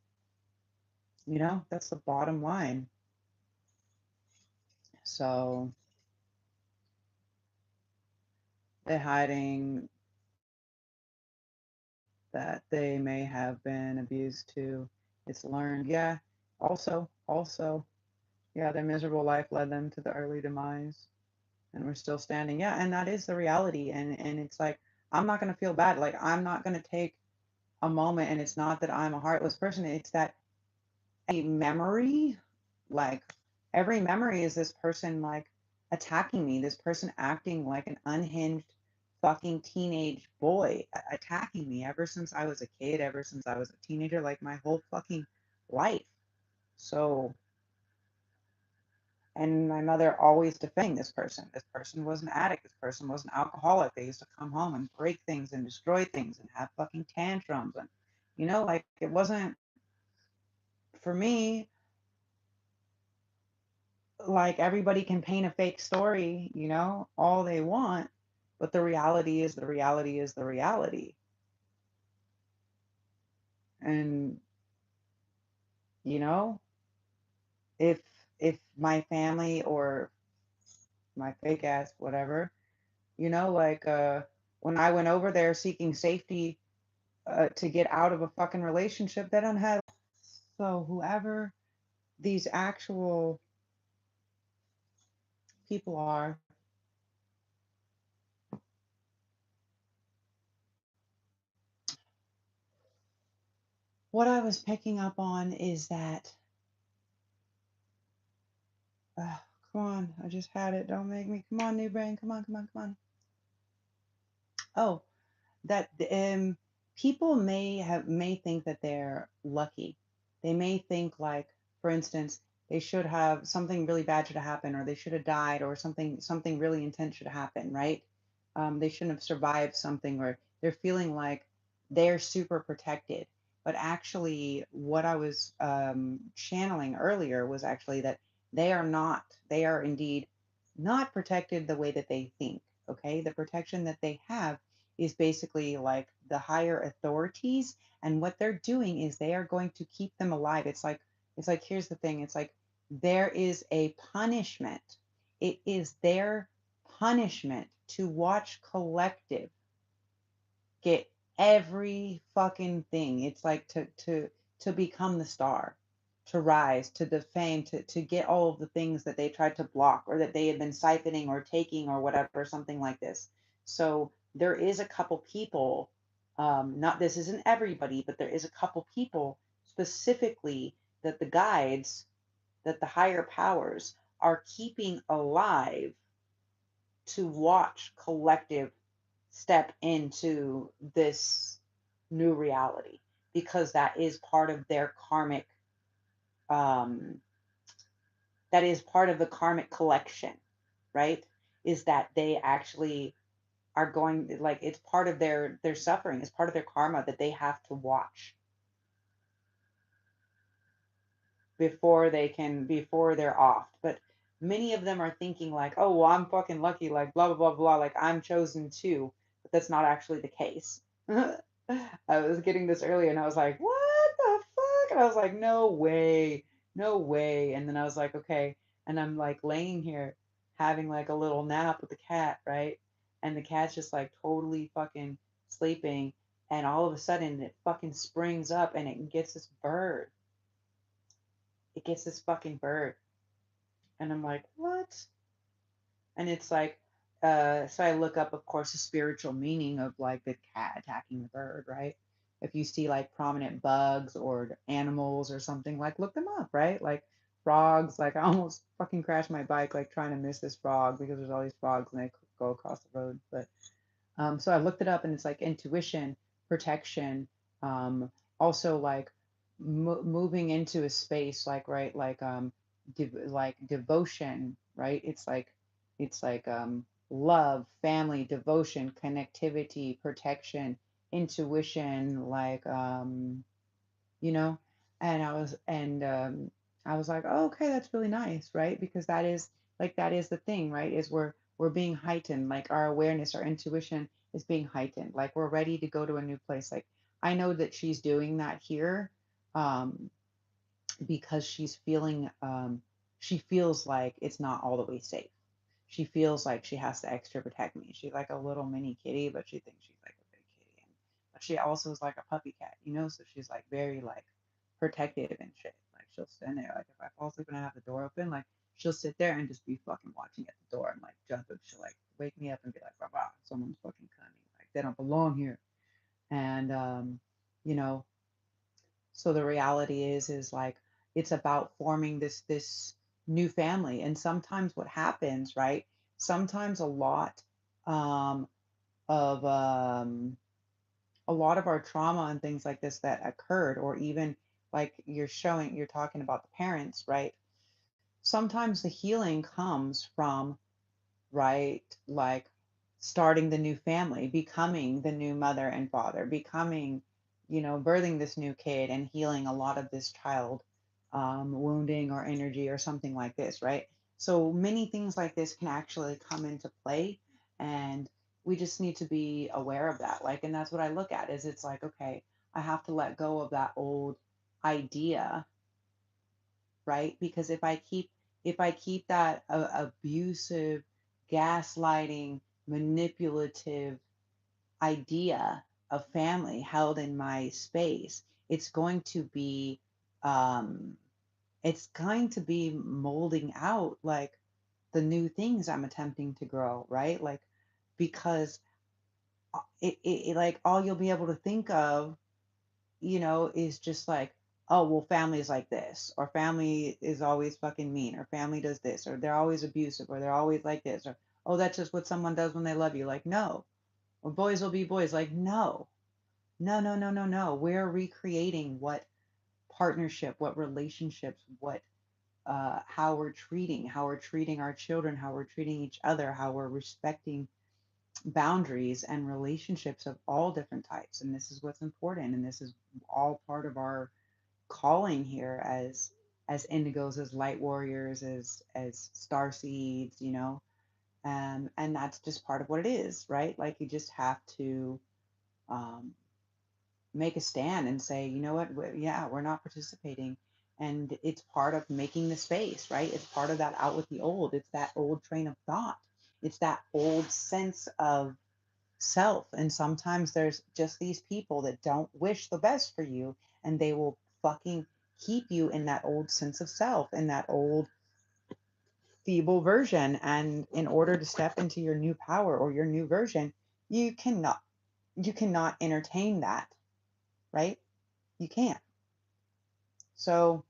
That's the bottom line. So they're hiding that they may have been abused too. It's learned. Yeah. Also, yeah, their miserable life led them to the early demise. And we're still standing. Yeah, and that is the reality. And it's like, I'm not gonna feel bad. Like, I'm not gonna take a moment, and it's not that I'm a heartless person, it's that a memory, like every memory is this person like attacking me, this person acting like an unhinged fucking teenage boy, attacking me ever since I was a kid, ever since I was a teenager, like my whole fucking life. So, and my mother always defending this person. This person was an addict. This person was an alcoholic. They used to come home and break things and destroy things and have fucking tantrums. And, like it wasn't for me, like everybody can paint a fake story, all they want. But the reality is the reality is the reality. And, you know, if if my family or my fake ass, whatever, like when I went over there seeking safety to get out of a fucking relationship, they don't have. So whoever these actual people are, what I was picking up on is that, come on, I just had it. Don't make me. Come on, new brain. Come on, come on, come on. Oh, that people may think that they're lucky. They may think like, for instance, they should have something really bad should have happened, or they should have died, or something really intense should happen, right? They shouldn't have survived something, or they're feeling like they're super protected. But actually, what I was channeling earlier was actually that they are not. They are indeed not protected the way that they think. Okay, the protection that they have is basically like the higher authorities, and what they're doing is they are going to keep them alive. It's like here's the thing, it's like there is a punishment. It is their punishment to watch collective get every fucking thing. It's like to become the star, to rise to the fame, to get all of the things that they tried to block or that they had been siphoning or taking or whatever, something like this. So there is a couple people, not this isn't everybody, but there is a couple people specifically that the guides, that the higher powers are keeping alive to watch collective step into this new reality, because that is part of their karmic, um, that is part of the karmic collection, right? Is that they actually are going, like, it's part of their suffering, it's part of their karma that they have to watch before they're off. But many of them are thinking like, oh well, I'm fucking lucky, like blah blah blah blah, like I'm chosen too. But that's not actually the case. I was getting this earlier and I was like, what the fuck? And I was like, no way, no way. And then I was like, okay. And I'm like laying here having like a little nap with the cat, right? And the cat's just like totally fucking sleeping. And all of a sudden it fucking springs up and it gets this bird. It gets this fucking bird. And I'm like, what? And it's like, so I look up, of course, the spiritual meaning of like the cat attacking the bird, right? If you see like prominent bugs or animals or something, like look them up, right? Like frogs, like I almost fucking crashed my bike, like trying to miss this frog because there's all these frogs and they go across the road. But so I looked it up and it's like intuition, protection, also like moving into a space like, right, like like devotion, right? It's like love, family, devotion, connectivity, protection, intuition, like you know, and I was like, oh, okay, that's really nice, right? Because that is the thing, right? Is we're being heightened, like our awareness, our intuition is being heightened, like we're ready to go to a new place. Like I know that she's doing that here, um, because she feels like it's not all the way safe. She feels like she has to extra protect me. She's like a little mini kitty, but she thinks she's like a big kitty. And but she also is like a puppy cat, you know, so she's like very like protective and shit. Like she'll stand there, like if I fall asleep and I have the door open, like she'll sit there and just be fucking watching at the door and like jump and she'll like wake me up and be like, bah, bah, someone's fucking coming. Like they don't belong here. And you know, so the reality is like it's about forming this new family. And sometimes what happens, right? Sometimes um, of a lot of our trauma and things like this that occurred, or even like you're talking about the parents, right? Sometimes the healing comes from, right? Like starting the new family, becoming the new mother and father, becoming, birthing this new kid and healing a lot of this child wounding or energy or something like this, right? So many things like this can actually come into play, and we just need to be aware of that. Like, and that's what I look at is it's like, okay, I have to let go of that old idea, right? Because if I keep that abusive, gaslighting, manipulative idea of family held in my space, it's going to be um, molding out like the new things I'm attempting to grow, right? Like because like all you'll be able to think of, is just like, oh, well, family is like this, or family is always fucking mean, or family does this, or they're always abusive, or they're always like this, or, oh, that's just what someone does when they love you. Like, no. Or boys will be boys. Like, no, no, no, no, no, no. We're recreating what partnership, what relationships, what, how we're treating our children, how we're treating each other, how we're respecting boundaries and relationships of all different types. And this is what's important. And this is all part of our calling here as indigos, as light warriors, as star seeds, and that's just part of what it is, right? Like you just have to um, make a stand and say, you know what, yeah, we're not participating. And it's part of making the space, right? It's part of that out with the old. It's that old train of thought. It's that old sense of self. And sometimes there's just these people that don't wish the best for you, and they will fucking keep you in that old sense of self, in that old feeble version. And in order to step into your new power or your new version, you cannot entertain that, right? You can't. So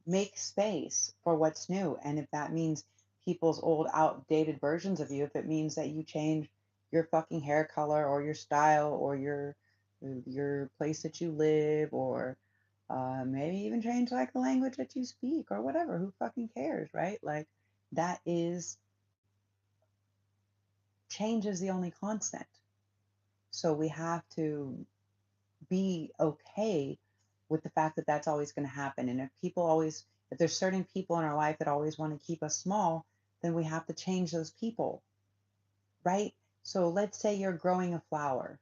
make space for what's new. And if that means people's old outdated versions of you, if it means that you change your fucking hair color or your style or your place that you live, or maybe even change like the language that you speak or whatever, who fucking cares, right? Like that is, change is the only constant. So we have to be okay with the fact that that's always going to happen. And if there's certain people in our life that always want to keep us small, then we have to change those people, right? So let's say you're growing a flower.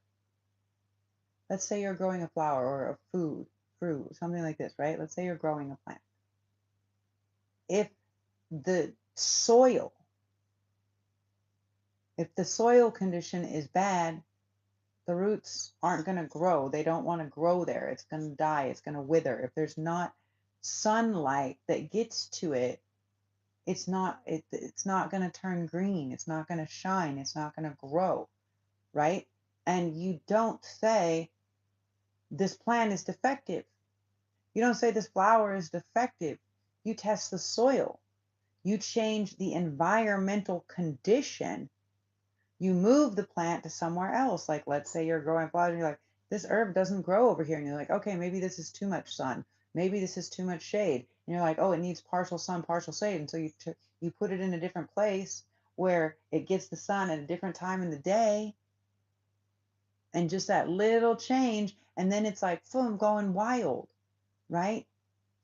Let's say you're growing a flower or a fruit, something like this, right? Let's say you're growing a plant. If the soil, if the soil condition is bad, the roots aren't going to grow. They don't want to grow there. It's going to die. It's going to wither. If there's not sunlight that gets to it, it's not going to turn green. It's not going to shine. It's not going to grow, right? And you don't say this plant is defective. You don't say this flower is defective. You test the soil. You change the environmental condition. You move the plant to somewhere else. Like, let's say you're growing flowers and you're like, this herb doesn't grow over here. And you're like, okay, maybe this is too much sun. Maybe this is too much shade. And you're like, oh, it needs partial sun, partial shade. And so you put it in a different place where it gets the sun at a different time in the day. And just that little change. And then it's like, boom, going wild, right?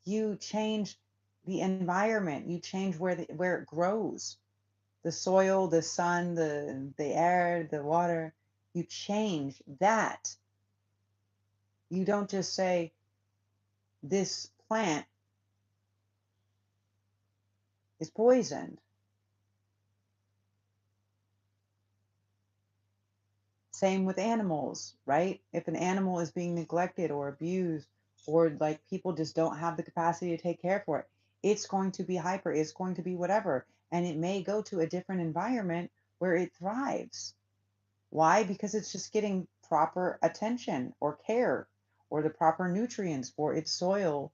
You change the environment. You change where it grows, the soil, the sun, the air, the water. You change that. You don't just say this plant is poisoned. Same with animals, right? If an animal is being neglected or abused, or like people just don't have the capacity to take care for it, it's going to be hyper, it's going to be whatever. And it may go to a different environment where it thrives. Why? Because it's just getting proper attention or care or the proper nutrients for its soil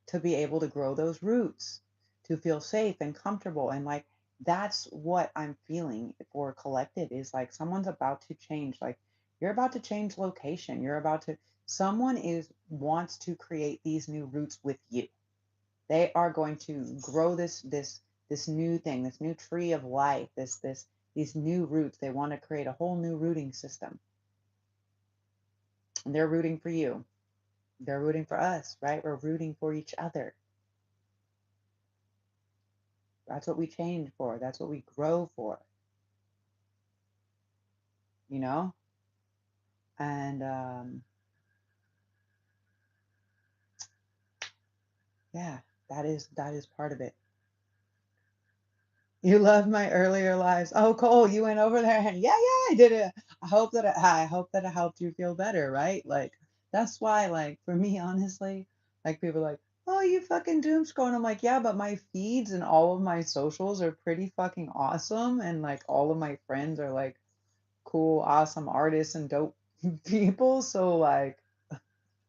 to be able to grow those roots, to feel safe and comfortable. And like, that's what I'm feeling for collective, is like someone's about to change. Like, you're about to change location. Someone wants to create these new roots with you. They are going to grow this new thing, this new tree of life, these new roots. They want to create a whole new rooting system. And they're rooting for you. They're rooting for us, right? We're rooting for each other. That's what we change for. That's what we grow for, you know? And yeah, that is part of it. You love my earlier lives. Oh, Cole, you went over there. Yeah, yeah, I did it. I hope that it helped you feel better, right? Like that's why, like for me, honestly, like people are like, oh, you fucking doom scroll. And I'm like, yeah, but my feeds and all of my socials are pretty fucking awesome. And like all of my friends are like cool, awesome artists and dope people. So like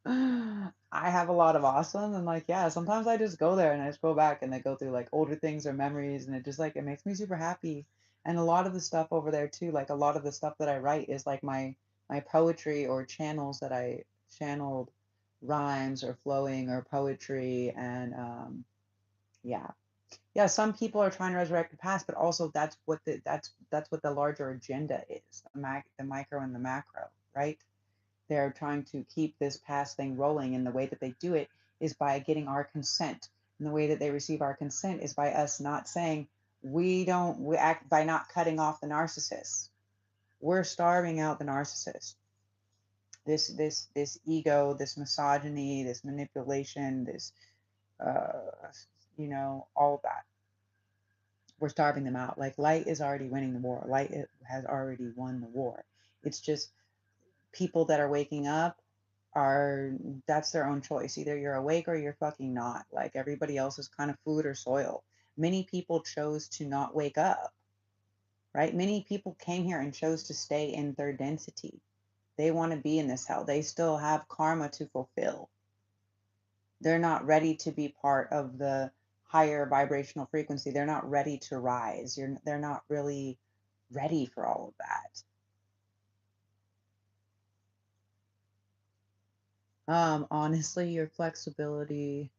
I have a lot of awesome, and like yeah, sometimes I just go there and I just go back and I go through like older things or memories, and it just like it makes me super happy. And a lot of the stuff over there too, like a lot of the stuff that I write is like my poetry or channels that I channeled rhymes or flowing or poetry. And yeah, yeah, some people are trying to resurrect the past, but also that's what the larger agenda is, the micro and the macro, right? They're trying to keep this past thing rolling, and the way that they do it is by getting our consent. And the way that they receive our consent is by us not saying, we act by not cutting off the narcissist. We're starving out the narcissist. This ego, this misogyny, this manipulation, this all of that. We're starving them out. Like light is already winning the war. Has already won the war. It's just people that are waking up are that's their own choice. Either you're awake or you're fucking not. Like everybody else is kind of food or soil. Many people chose to not wake up, right? Many people came here and chose to stay in third density. They want to be in this hell. They still have karma to fulfill. They're not ready to be part of the higher vibrational frequency. They're not ready to rise. They're not really ready for all of that. Honestly, your flexibility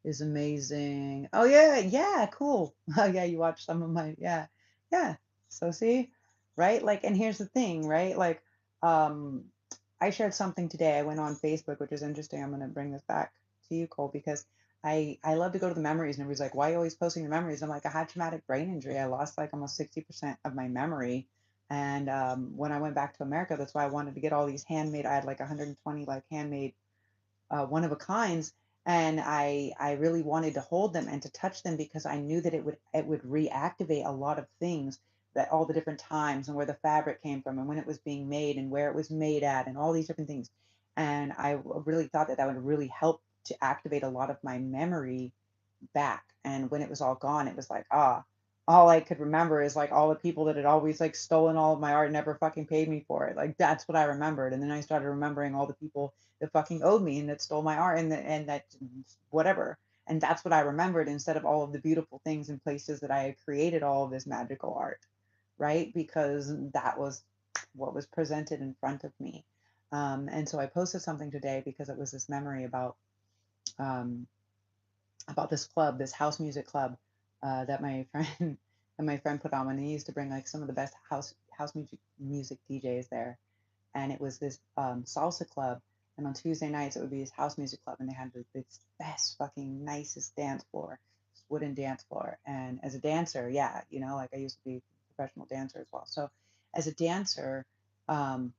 is amazing. Oh yeah, yeah, cool. Oh yeah, you watched some of my, yeah, yeah. So see, right? Like, and here's the thing, right? Like, um, I shared something today. I went on Facebook, which is interesting. I'm gonna bring this back to you, Cole, because I love to go to the memories, and everybody's like, "Why are you always posting your memories?" I'm like, I had traumatic brain injury. I lost like almost 60% of my memory. And when I went back to America, that's why I wanted to get all these handmade. I had like 120 like handmade one of a kinds, and I really wanted to hold them and to touch them because I knew that it would reactivate a lot of things, that all the different times and where the fabric came from and when it was being made and where it was made at and all these different things. And I really thought that that would really help to activate a lot of my memory back. And when it was all gone, it was like, all I could remember is like all the people that had always like stolen all of my art and never fucking paid me for it. Like that's what I remembered. And then I started remembering all the people that fucking owed me and that stole my art and that whatever. And that's what I remembered instead of all of the beautiful things and places that I had created all of this magical art, right? Because that was what was presented in front of me. And so I posted something today because it was this memory um, about this club, this house music club that my friend and my friend put on. And he used to bring like some of the best house music DJs there. And it was this salsa club. And on Tuesday nights, it would be this house music club, and they had this best fucking nicest dance floor, this wooden dance floor. And as a dancer, yeah, like I used to be a professional dancer as well. So as a dancer, um,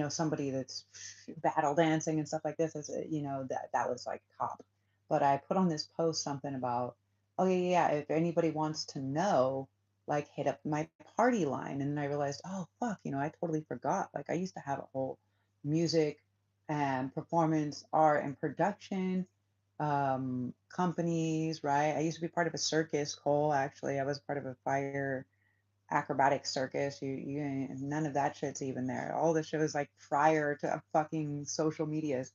somebody that's battle dancing and stuff like this is, that was like top. But I put on this post something about, oh yeah, yeah, if anybody wants to know, like hit up my party line. And then I realized, oh fuck, I totally forgot. Like I used to have a whole music and performance art and production companies, right? I used to be part of a circus, Cole, actually. I was part of a fire acrobatic circus. You none of that shit's even there. All the shit was like prior to fucking social medias.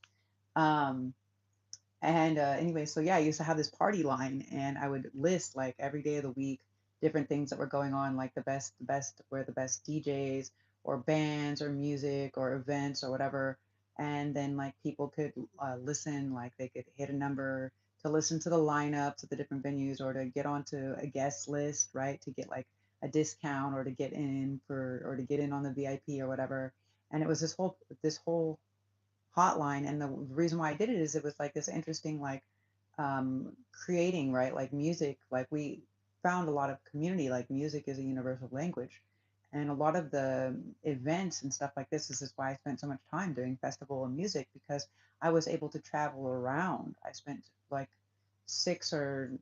Um, and anyway, so yeah, I used to have this party line, and I would list like every day of the week different things that were going on, like the best, where the best DJs or bands or music or events or whatever. And then like people could listen, like they could hit a number to listen to the lineups of the different venues or to get onto a guest list, right? To get like a discount or to get in or to get in on the VIP or whatever. And it was this whole hotline. And the reason why I did it is it was like this interesting, like creating, right? Like music, like we found a lot of community, like music is a universal language. And a lot of the events and stuff like this is why I spent so much time doing festival and music because I was able to travel around. I spent like six or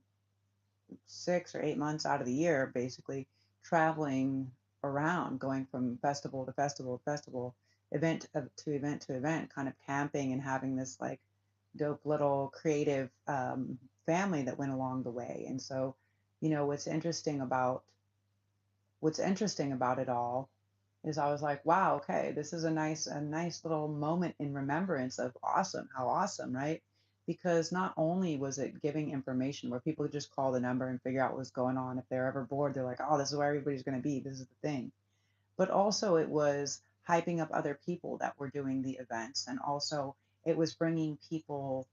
6 or 8 months out of the year, basically traveling around, going from festival to festival to festival, event to event to event, kind of camping and having this like dope little creative family that went along the way. And so, what's interesting about it all is I was like, wow, okay, this is a nice little moment in remembrance of awesome, how awesome, right? Because not only was it giving information where people could just call the number and figure out what's going on. If they're ever bored, they're like, oh, this is where everybody's going to be. This is the thing. But also it was hyping up other people that were doing the events. And also it was bringing people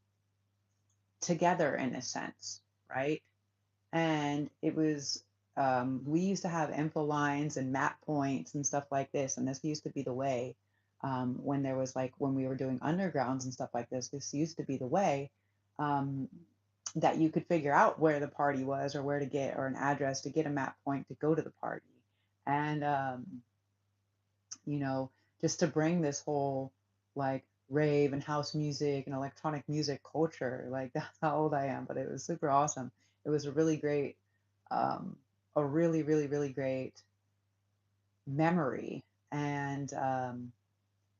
together in a sense, right? And it was we used to have info lines and map points and stuff like this, and this used to be the way when there was like when we were doing undergrounds and stuff like this used to be the way um, that you could figure out where the party was or where to get or an address to get a map point to go to the party. And you know, just to bring this whole like rave and house music and electronic music culture. Like that's how old I am, but it was super awesome. It was a really great, um, a really, really, really great memory. And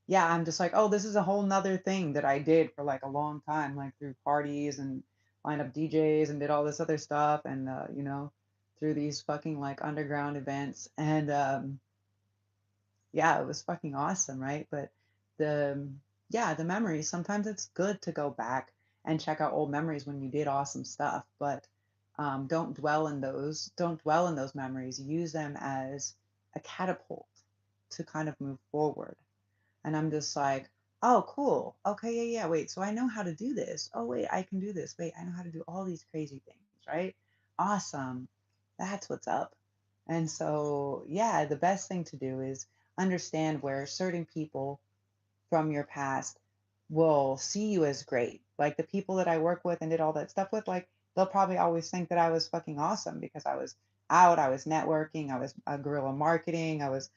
yeah, I'm just like, oh, this is a whole nother thing that I did for like a long time, like through parties and lined up DJs and did all this other stuff and, through these fucking like underground events. And, yeah, it was fucking awesome, right? But the yeah, the memories, sometimes it's good to go back and check out old memories when you did awesome stuff. But don't dwell in those. Don't dwell in those memories. Use them as a catapult to kind of move forward. And I'm just like, oh, cool. Okay, yeah, yeah. Wait, so I know how to do this. Oh, wait, I can do this. Wait, I know how to do all these crazy things, right? Awesome. That's what's up. And so, yeah, the best thing to do is understand where certain people from your past will see you as great. Like the people that I work with and did all that stuff with, like they'll probably always think that I was fucking awesome because I was out, I was networking, I was guerrilla marketing, I was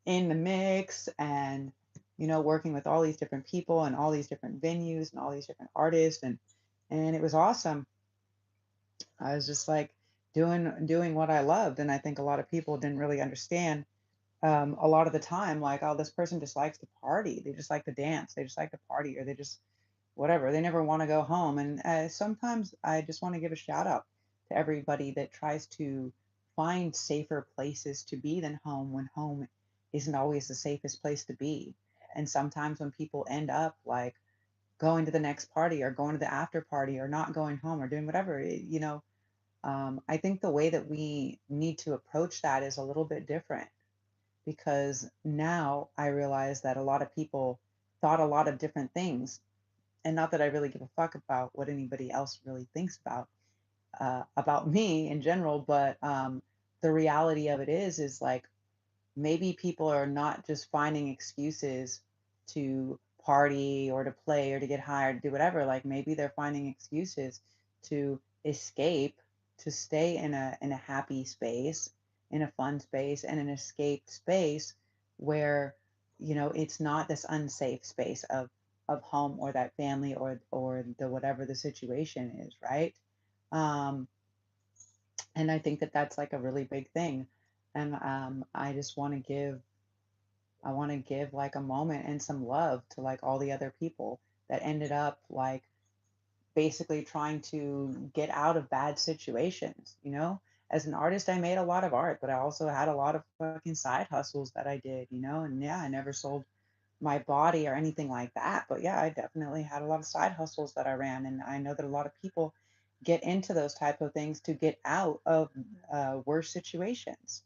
in the mix and working with all these different people and all these different venues and all these different artists and it was awesome. I was just like doing what I loved, and I think a lot of people didn't really understand a lot of the time, like, oh, this person just likes to party, they just like to dance, they just like to party, or they just whatever, they never want to go home. And sometimes I just want to give a shout out to everybody that tries to find safer places to be than home when home isn't always the safest place to be. And sometimes when people end up like going to the next party or going to the after party or not going home or doing whatever, I think the way that we need to approach that is a little bit different, because now I realize that a lot of people thought a lot of different things, and not that I really give a fuck about what anybody else really thinks about me in general, but the reality of it is like maybe people are not just finding excuses to party or to play or to get high or to do whatever. Like maybe they're finding excuses to escape, to stay in a happy space, in a fun space, and an escaped space where it's not this unsafe space of home or that family or the whatever the situation is, right? Um, and I think that that's like a really big thing. And I want to give like a moment and some love to like all the other people that ended up like basically trying to get out of bad situations. As an artist, I made a lot of art, but I also had a lot of fucking side hustles that I did, and yeah, I never sold my body or anything like that. But yeah, I definitely had a lot of side hustles that I ran. And I know that a lot of people get into those type of things to get out of worse situations,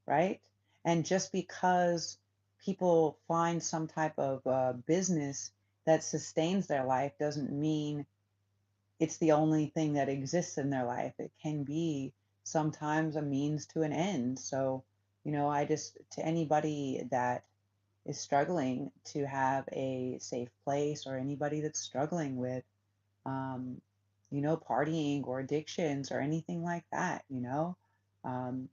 right? And just because people find some type of business that sustains their life doesn't mean it's the only thing that exists in their life. It can be sometimes a means to an end. So, I just, to anybody that is struggling to have a safe place, or anybody that's struggling with, um, partying or addictions or anything like that, um,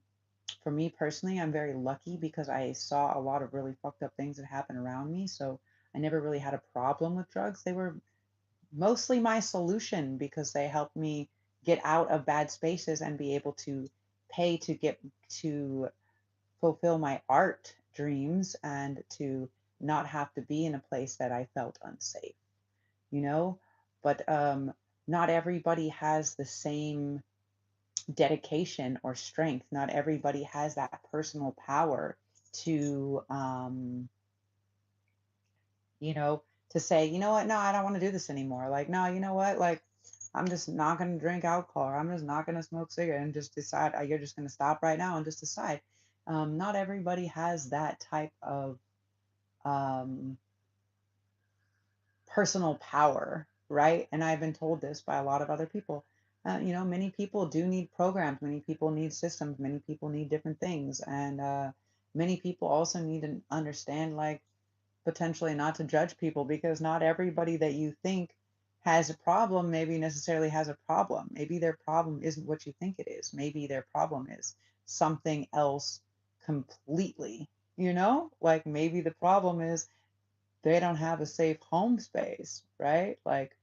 for me personally, I'm very lucky because I saw a lot of really fucked up things that happened around me. So I never really had a problem with drugs. They were mostly my solution because they helped me get out of bad spaces and be able to pay to get to fulfill my art dreams and to not have to be in a place that I felt unsafe, you know? But not everybody has the same dedication or strength. Not everybody has that personal power to, you know, to say, you know what, no, I don't want to do this anymore. Like, no, you know what, like, I'm just not going to drink alcohol. Or I'm just not going to smoke cigarette and just decide, you're just going to stop right now and just decide. Not everybody has that type of um, personal power, right? And I've been told this by a lot of other people. Many people do need programs, many people need systems, many people need different things. And many people also need to understand, like, potentially not to judge people, because not everybody that you think has a problem maybe necessarily has a problem. Maybe their problem isn't what you think it is. Maybe their problem is something else completely, like maybe the problem is they don't have a safe home space, right? Like,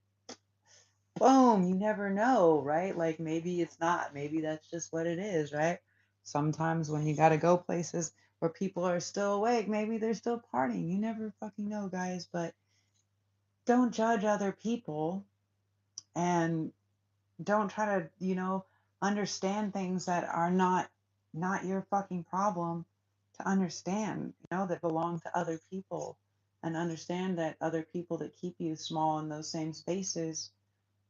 boom, you never know, right? Like, maybe it's not, maybe that's just what it is, right? Sometimes when you got to go places where people are still awake, maybe they're still partying. You never fucking know, guys, but don't judge other people, and don't try to, understand things that are not your fucking problem to understand, that belong to other people, and understand that other people that keep you small in those same spaces,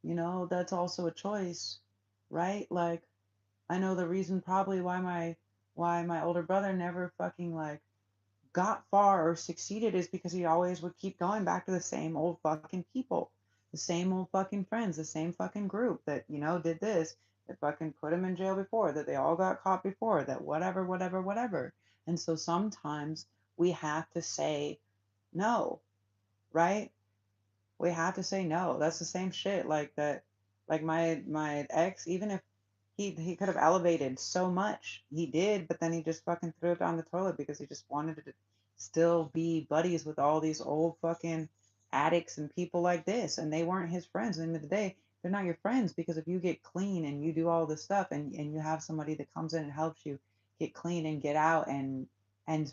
You know, that's also a choice, right? Like, I know the reason probably why my older brother never fucking like got far or succeeded is because he always would keep going back to the same old fucking people, the same old fucking friends, the same fucking group that, did this, that fucking put him in jail before, that they all got caught before, that whatever, whatever, whatever. And so sometimes we have to say no, right? We have to say no. That's the same shit like that. Like my ex, even if he could have elevated so much, he did, but then he just fucking threw it down the toilet because he just wanted to still be buddies with all these old fucking addicts and people like this, and they weren't his friends. At the end of the day, they're not your friends, because if you get clean and you do all this stuff, and you have somebody that comes in and helps you get clean and get out and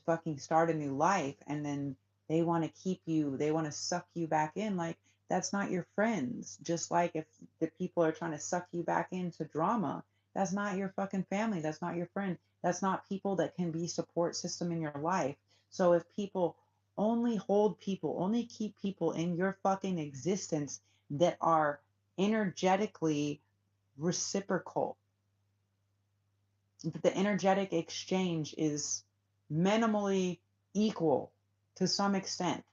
fucking start a new life, and then they want to keep you, they want to suck you back in, like, that's not your friends. Just like if the people are trying to suck you back into drama, that's not your fucking family. That's not your friend. That's not people that can be support system in your life. So if people only hold people, only keep people in your fucking existence that are energetically reciprocal, that the energetic exchange is minimally equal to some extent,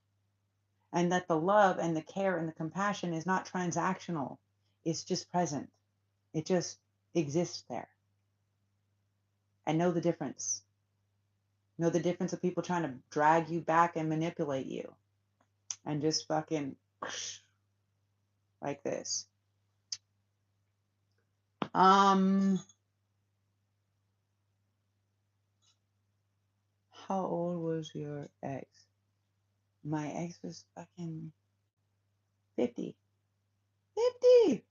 and that the love and the care and the compassion is not transactional, it's just present, it just exists there. And know the difference. Know the difference of people trying to drag you back and manipulate you, and just fucking like this. Um, how old was your ex? My ex was fucking 50. 50.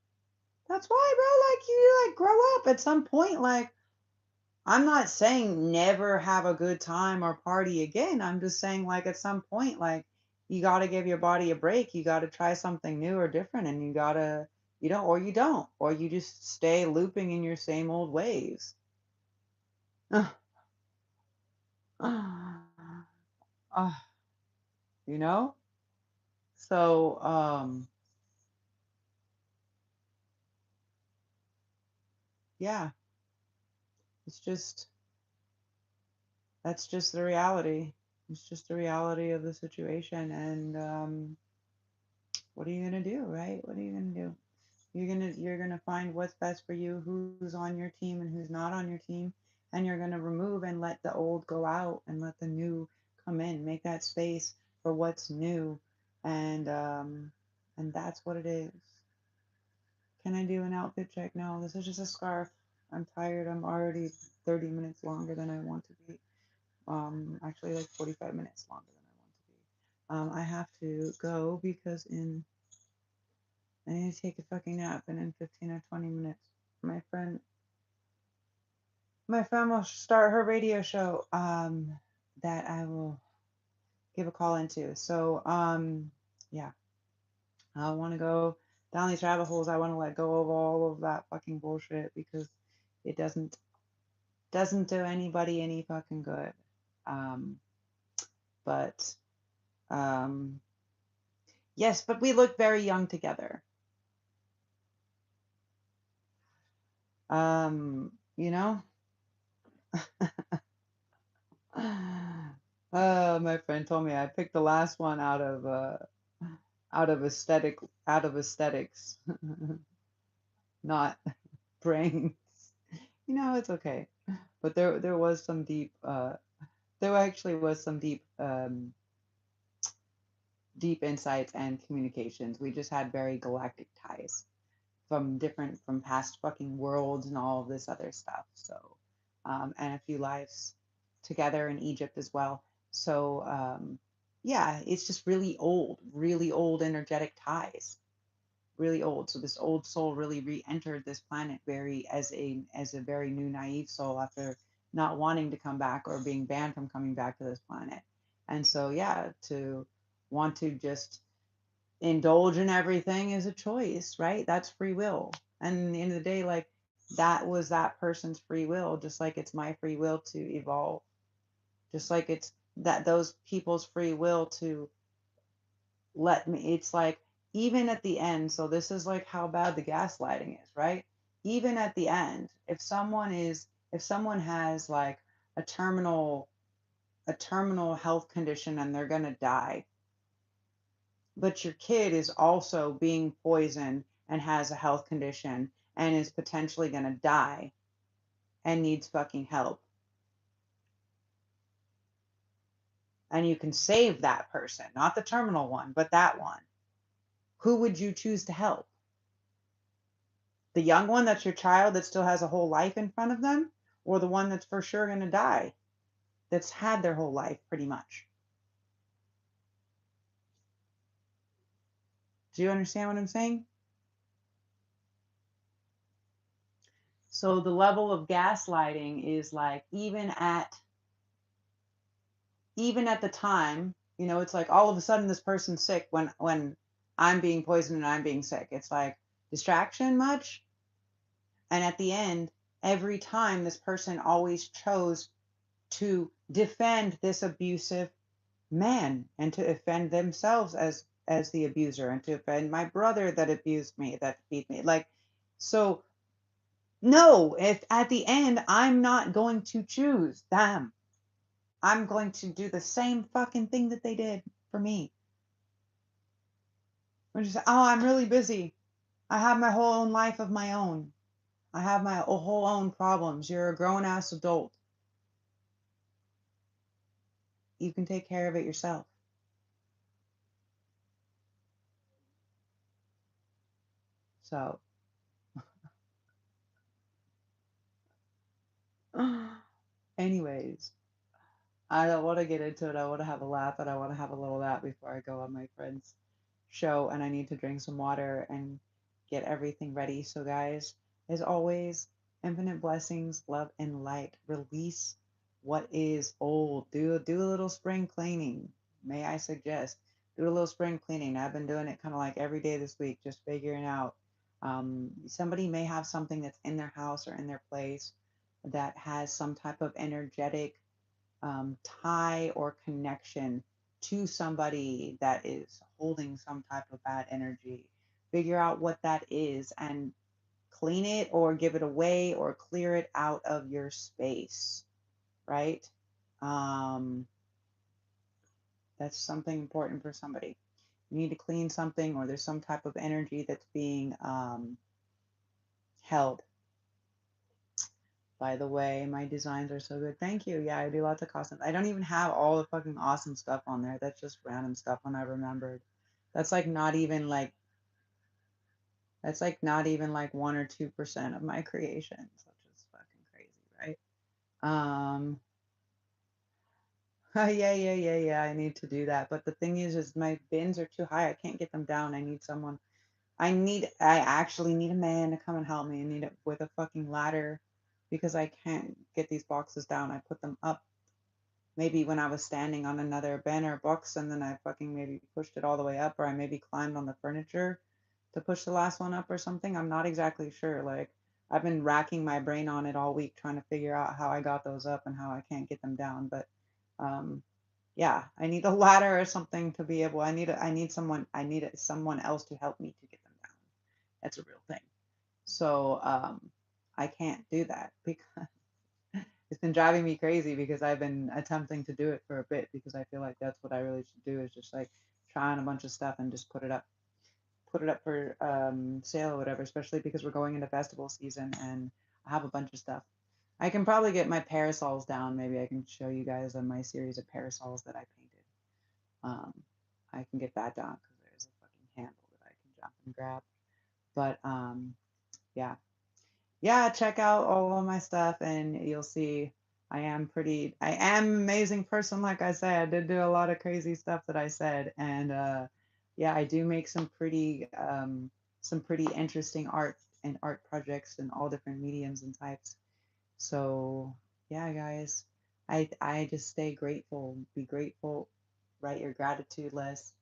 That's why, bro. Like, you like grow up at some point. Like, I'm not saying never have a good time or party again. I'm just saying, like, at some point, like, you got to give your body a break. You got to try something new or different, and you got to, or you don't, or you just stay looping in your same old ways. uh, you know? So, yeah, it's just, that's just the reality. It's just the reality of the situation. And what are you going to do, right? What are you going to do? You're gonna find what's best for you, who's on your team and who's not on your team, and you're gonna remove and let the old go out and let the new come in. Make that space for what's new, and that's what it is. Can I do an outfit check? No, this is just a scarf. I'm tired. I'm already 30 minutes longer than I want to be. Actually, like 45 minutes longer than I want to be. I have to go because I need to take a fucking nap, and in 15 or 20 minutes, my friend my friend will start her radio show, that I will give a call into. So, yeah, I want to go down these rabbit holes. I want to let go of all of that fucking bullshit, because it doesn't do anybody any fucking good. Um, but yes, but we look very young together. You know. My friend told me I picked the last one out of aesthetics, not brains. It's okay. But there was some deep there actually was some deep insights and communications. We just had very galactic ties from past fucking worlds and all of this other stuff. So, and a few lives together in Egypt as well. So, yeah, it's just really old energetic ties, really old. So this old soul really re-entered this planet very as a very new naive soul, after not wanting to come back or being banned from coming back to this planet. And so, yeah, to want to just indulge in everything is a choice, right? That's free will. And at the end of the day, like, that was that person's free will, just like it's my free will to evolve, just like it's that those people's free will to let me. It's like even at the end, so this is like how bad the gaslighting is, right? Even at the end, if someone has like a terminal health condition and they're going to die, but your kid is also being poisoned and has a health condition and is potentially going to die and needs fucking help, and you can save that person, not the terminal one, but that one, who would you choose to help? The young one that's your child that still has a whole life in front of them, or the one that's for sure going to die, that's had their whole life pretty much? Do you understand what I'm saying? So the level of gaslighting is like, even at the time, it's like all of a sudden this person's sick when I'm being poisoned and I'm being sick. It's like distraction much? And at the end, every time this person always chose to defend this abusive man and to defend themselves as the abuser and to defend my brother that abused me, that beat me. Like, so no, if at the end I'm not going to choose them, I'm going to do the same fucking thing that they did for me. Which is, oh, I'm really busy. I have my whole own life of my own. I have my whole own problems. You're a grown ass adult. You can take care of it yourself. So, anyways, I don't want to get into it. I want to have a laugh, and I want to have a little nap before I go on my friend's show, and I need to drink some water and get everything ready. So, guys, as always, infinite blessings, love, and light. Release what is old. Do a little spring cleaning. May I suggest? Do a little spring cleaning. I've been doing it kind of like every day this week, just figuring out. Somebody may have something that's in their house or in their place that has some type of energetic tie or connection to somebody that is holding some type of bad energy. Figure out what that is and clean it or give it away or clear it out of your space, right? Um, that's something important for somebody. You need to clean something, or there's some type of energy that's being held. By the way, my designs are so good. Thank you. Yeah, I do lots of costumes. I don't even have all the fucking awesome stuff on there. That's just random stuff when I remembered. That's like not even like that's like not even like 1 or 2% of my creations, which is fucking crazy, right? Yeah. I need to do that. But the thing is my bins are too high. I can't get them down. I actually need a man to come and help me. I need it with a fucking ladder because I can't get these boxes down. I put them up maybe when I was standing on another banner box and then I fucking maybe pushed it all the way up, or I maybe climbed on the furniture to push the last one up or something. I'm not exactly sure. Like, I've been racking my brain on it all week trying to figure out how I got those up and how I can't get them down. But um yeah, I need a ladder or something to be able. I need someone else to help me to get them down. That's a real thing. So I can't do that because it's been driving me crazy because I've been attempting to do it for a bit because I feel like that's what I really should do, is just like try on a bunch of stuff and just put it up for sale or whatever, especially because we're going into festival season and I have a bunch of stuff. I can probably get my parasols down. Maybe I can show you guys on my series of parasols that I painted. Um, I can get that down because there's a fucking handle that I can jump and grab. But yeah, yeah, check out all of my stuff and you'll see I am an amazing person. Like I said, I did do a lot of crazy stuff that I said. And yeah, I do make some pretty interesting art and art projects in all different mediums and types. So yeah, guys, I just stay grateful, be grateful, write your gratitude list.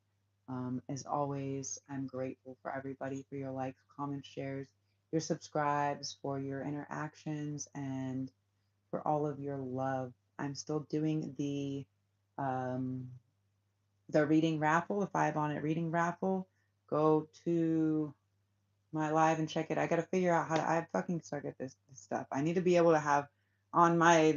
As always, I'm grateful for everybody, for your likes, comments, shares, your subscribes, for your interactions, and for all of your love. I'm still doing um, the reading raffle, the 5 on it reading raffle. go to my live and check it. I got to figure out how to, I fucking suck at this stuff. I need to be able to have on my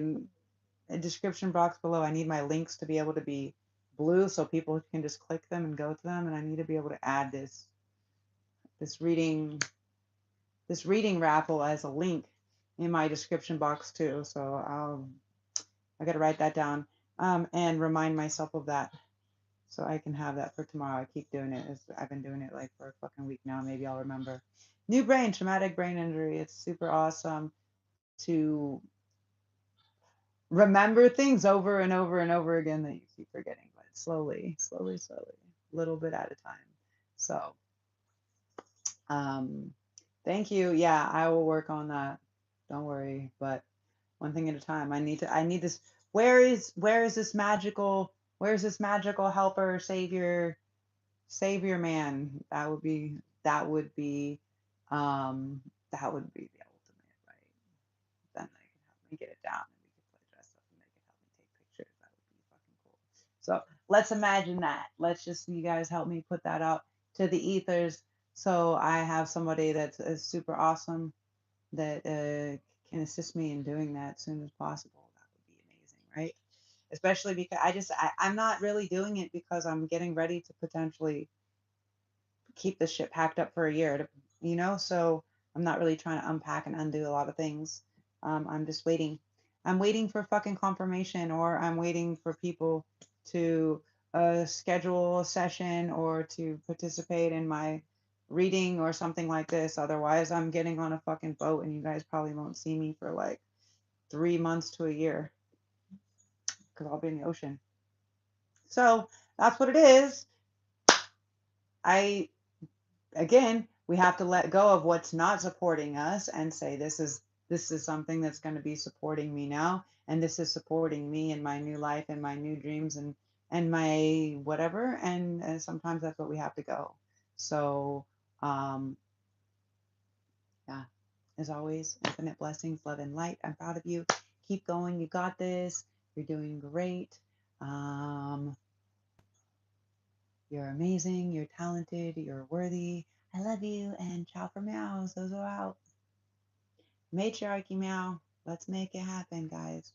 description box below, I need my links to be able to be blue so people can just click them and go to them. And I need to be able to add this reading raffle as a link in my description box too. So I got to write that down and remind myself of that so I can have that for tomorrow. I keep doing it. I've been doing it like for a fucking week now. Maybe I'll remember. New brain, traumatic brain injury. It's super awesome to remember things over and over and over again that you keep forgetting, but slowly, slowly, slowly, a little bit at a time. So, thank you. Yeah, I will work on that. Don't worry, but one thing at a time. I need this. Where is this magical helper, savior man? That would be the ultimate, right? Then they can help me get it down and we can play dress up and they can help me take pictures. That would be fucking cool. So let's imagine that. Let's just, you guys help me put that out to the ethers so I have somebody that's super awesome that can assist me in doing that as soon as possible. That would be amazing, right? Especially because I'm not really doing it because I'm getting ready to potentially keep this shit packed up for a year, so I'm not really trying to unpack and undo a lot of things. I'm just waiting. I'm waiting for fucking confirmation, or I'm waiting for people to schedule a session or to participate in my reading or something like this. Otherwise, I'm getting on a fucking boat and you guys probably won't see me for like 3 months to a year because I'll be in the ocean. So that's what it is. Again, we have to let go of what's not supporting us and say this is something that's going to be supporting me now, and this is supporting me in my new life and my new dreams and my whatever. And sometimes that's what we have to go. So yeah, as always, infinite blessings, love and light. I'm proud of you. Keep going. You got this. You're doing great. You're amazing. You're talented. You're worthy. I love you. And ciao for meows. Those are out. Matriarchy meow. Let's make it happen, guys.